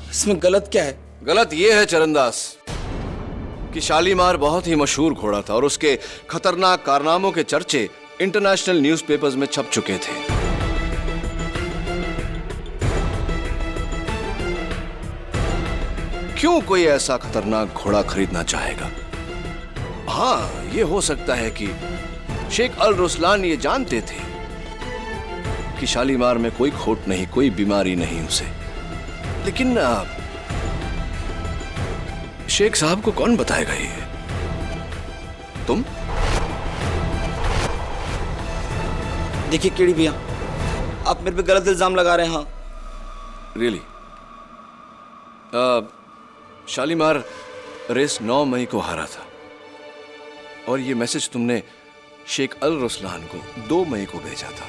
इसमें गलत क्या है? गलत ये है चरणदास कि शालीमार बहुत ही मशहूर घोड़ा था और उसके खतरनाक कारनामों के चर्चे इंटरनेशनल न्यूज़पेपर्स में छप चुके थे। क्यों कोई ऐसा खतरनाक घोड़ा खरीदना चाहेगा? हाँ, ये हो सकता है कि शेख अल रुसलान ये जानते थे कि शालीमार में कोई खोट नहीं, कोई बीमारी नहीं उसे। लेकिन शेख साहब को कौन बताएगा ये? तुम? देखिए केडी भैया, आप मेरे पे गलत इल्जाम लगा रहे हैं। हाँ रियली? शालीमार रेस 9 मई को हारा था और ये मैसेज तुमने शेख अल रुसलान को 2 मई को भेजा था।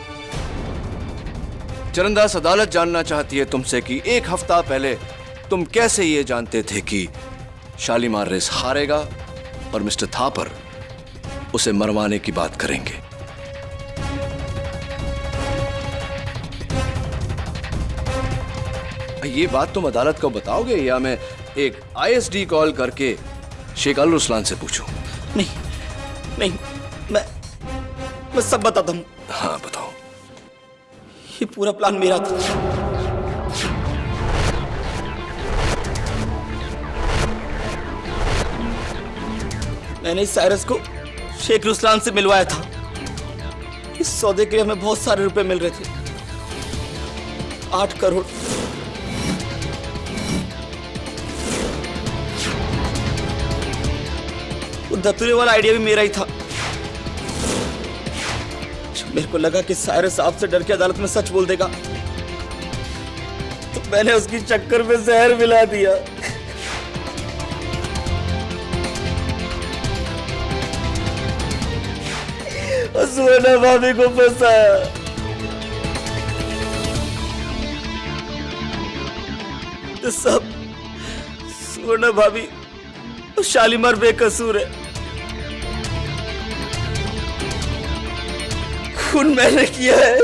चरणदास, अदालत जानना चाहती है तुमसे कि 1 हफ्ता पहले तुम कैसे ये जानते थे कि शालीमार रेस हारेगा और मिस्टर थापर उसे मरवाने की बात करेंगे? ये बात तुम अदालत को बताओगे या मैं एक ISD कॉल करके शेख अल रुसलान से पूछूं? नहीं, मैं सब बताता हूं। हाँ बताओ। ये पूरा प्लान मेरा था। मैंने इस साइरस को शेख रुसलान से मिलवाया था। इस सौदे के लिए हमें बहुत सारे रुपए मिल रहे थे, 8 करोड़। वो दतुरे वाला आइडिया भी मेरा ही था। जब मेरे को लगा कि साइरस आपसे डर के अदालत में सच बोल देगा, तो मैंने उसकी चक्कर में जहर मिला दिया। और सुवर्णा भाभी को फंसाया। तो सब सुवर्णा भाभी और शालीमार बेकसूर है। खून मैंने किया है।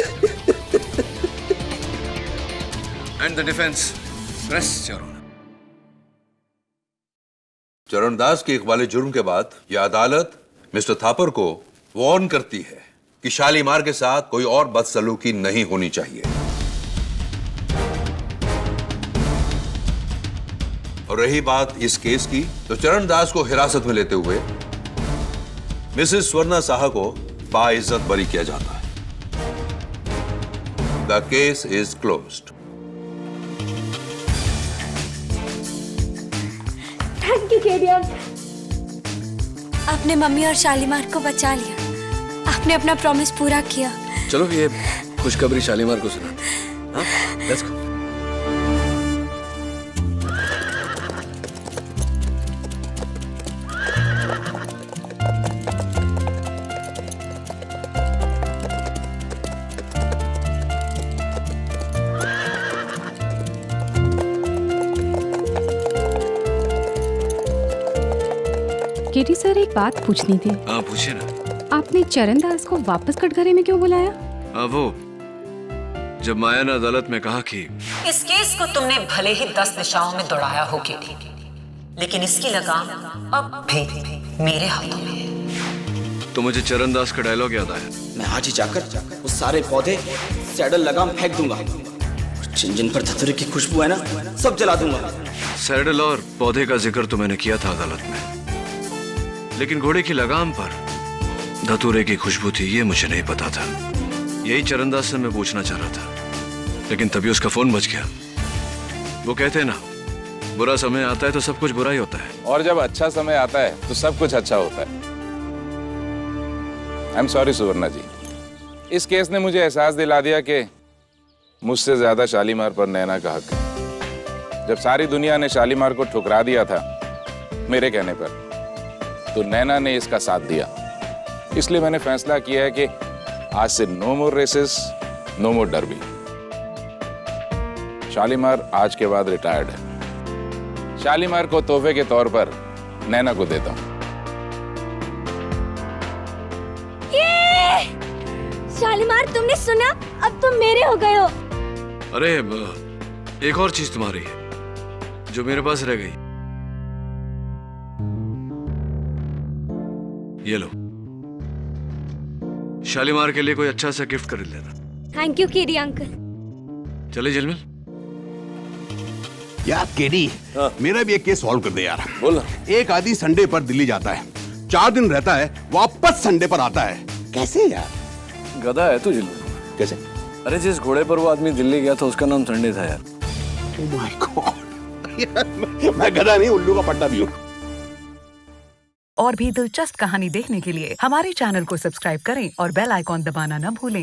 And the defence rest your honour. Charandas के इकबाल जुर्म के बाद यह अदालत मिस्टर थापर को वार्न करती है कि शालीमार के साथ कोई और बदसलूकी नहीं होनी चाहिए। और रही बात इस केस की, तो चरणदास को हिरासत में लेते हुए मिसेस स्वर्णा साहा को बाइज्जत बरी किया जाता है। The case is closed. Thank you KD uncle. आपने मम्मी और शालीमार को बचा लिया। आपने अपना प्रॉमिस पूरा किया। चलो ये खुशखबरी शालीमार को सुना। हाँ, लेट्स गो। केटी सर, एक बात पूछनी थी। हाँ, पूछिए ना। आपने चरणदास को वापस कटघरे में क्यों बुलाया? वो जब माया ने अदालत में कहा कि इस केस को तुमने भले ही 10 दिशाओं में दौड़ाया हो केटी, लेकिन इसकी लगाम अब भी मेरे हाथों में है। तो मुझे चरणदास का डायलॉग याद आया। मैं आज ही जाकर वो सारे पौधे सैडल लगाम फेंक दूंगा। जिन जिन पर धतूरे की खुशबू है ना, सब जला दूंगा। सैडल और पौधे का जिक्र तो मैंने किया था अदालत में, लेकिन घोड़े की लगाम पर धतूरे की खुशबू थी ये मुझे नहीं पता था। यही चरणदास से मैं पूछना चाह रहा था, लेकिन तभी उसका फोन बज गया। वो कहते हैं ना, बुरा समय आता है तो सब कुछ बुरा ही होता है, और जब अच्छा समय आता है तो सब कुछ अच्छा होता है। आई एम सॉरी सुवर्णा जी, इस केस ने मुझे एहसास दिला दिया कि मुझसे ज्यादा शालीमार पर नैना का हक है। जब सारी दुनिया ने शालीमार को ठुकरा दिया था मेरे कहने पर, तो नैना ने इसका साथ दिया। इसलिए मैंने फैसला किया है कि आज से नो मोर रेसेस, नो मोर डरबी। शालीमार आज के बाद रिटायर्ड है। शालीमार को तोहफे के तौर पर नैना को देता हूं। शालीमार, तुमने सुना? अब तुम मेरे हो गए हो। अरे एक और चीज तुम्हारी है जो मेरे पास रह गई। ये लो, शालीमार के लिए कोई अच्छा सा गिफ्ट खरीद लेना। Thank you KD uncle. चले झिलमिल। यार केडी, मेरा भी एक केस सॉल्व कर दे यार। बोल। एक आदमी संडे पर दिल्ली जाता है, 4 दिन रहता है, वापस संडे पर आता है। कैसे यार? गधा है तू झिलमिल। कैसे? अरे जिस घोड़े पर वो आदमी दिल्ली गया था उसका नाम संडे था यार। Oh my God। मैं गधा नहीं, उल्लू का पट्टा भी हूँ। और भी दिलचस्प कहानी देखने के लिए हमारे चैनल को सब्सक्राइब करें और बेल आइकॉन दबाना न भूलें।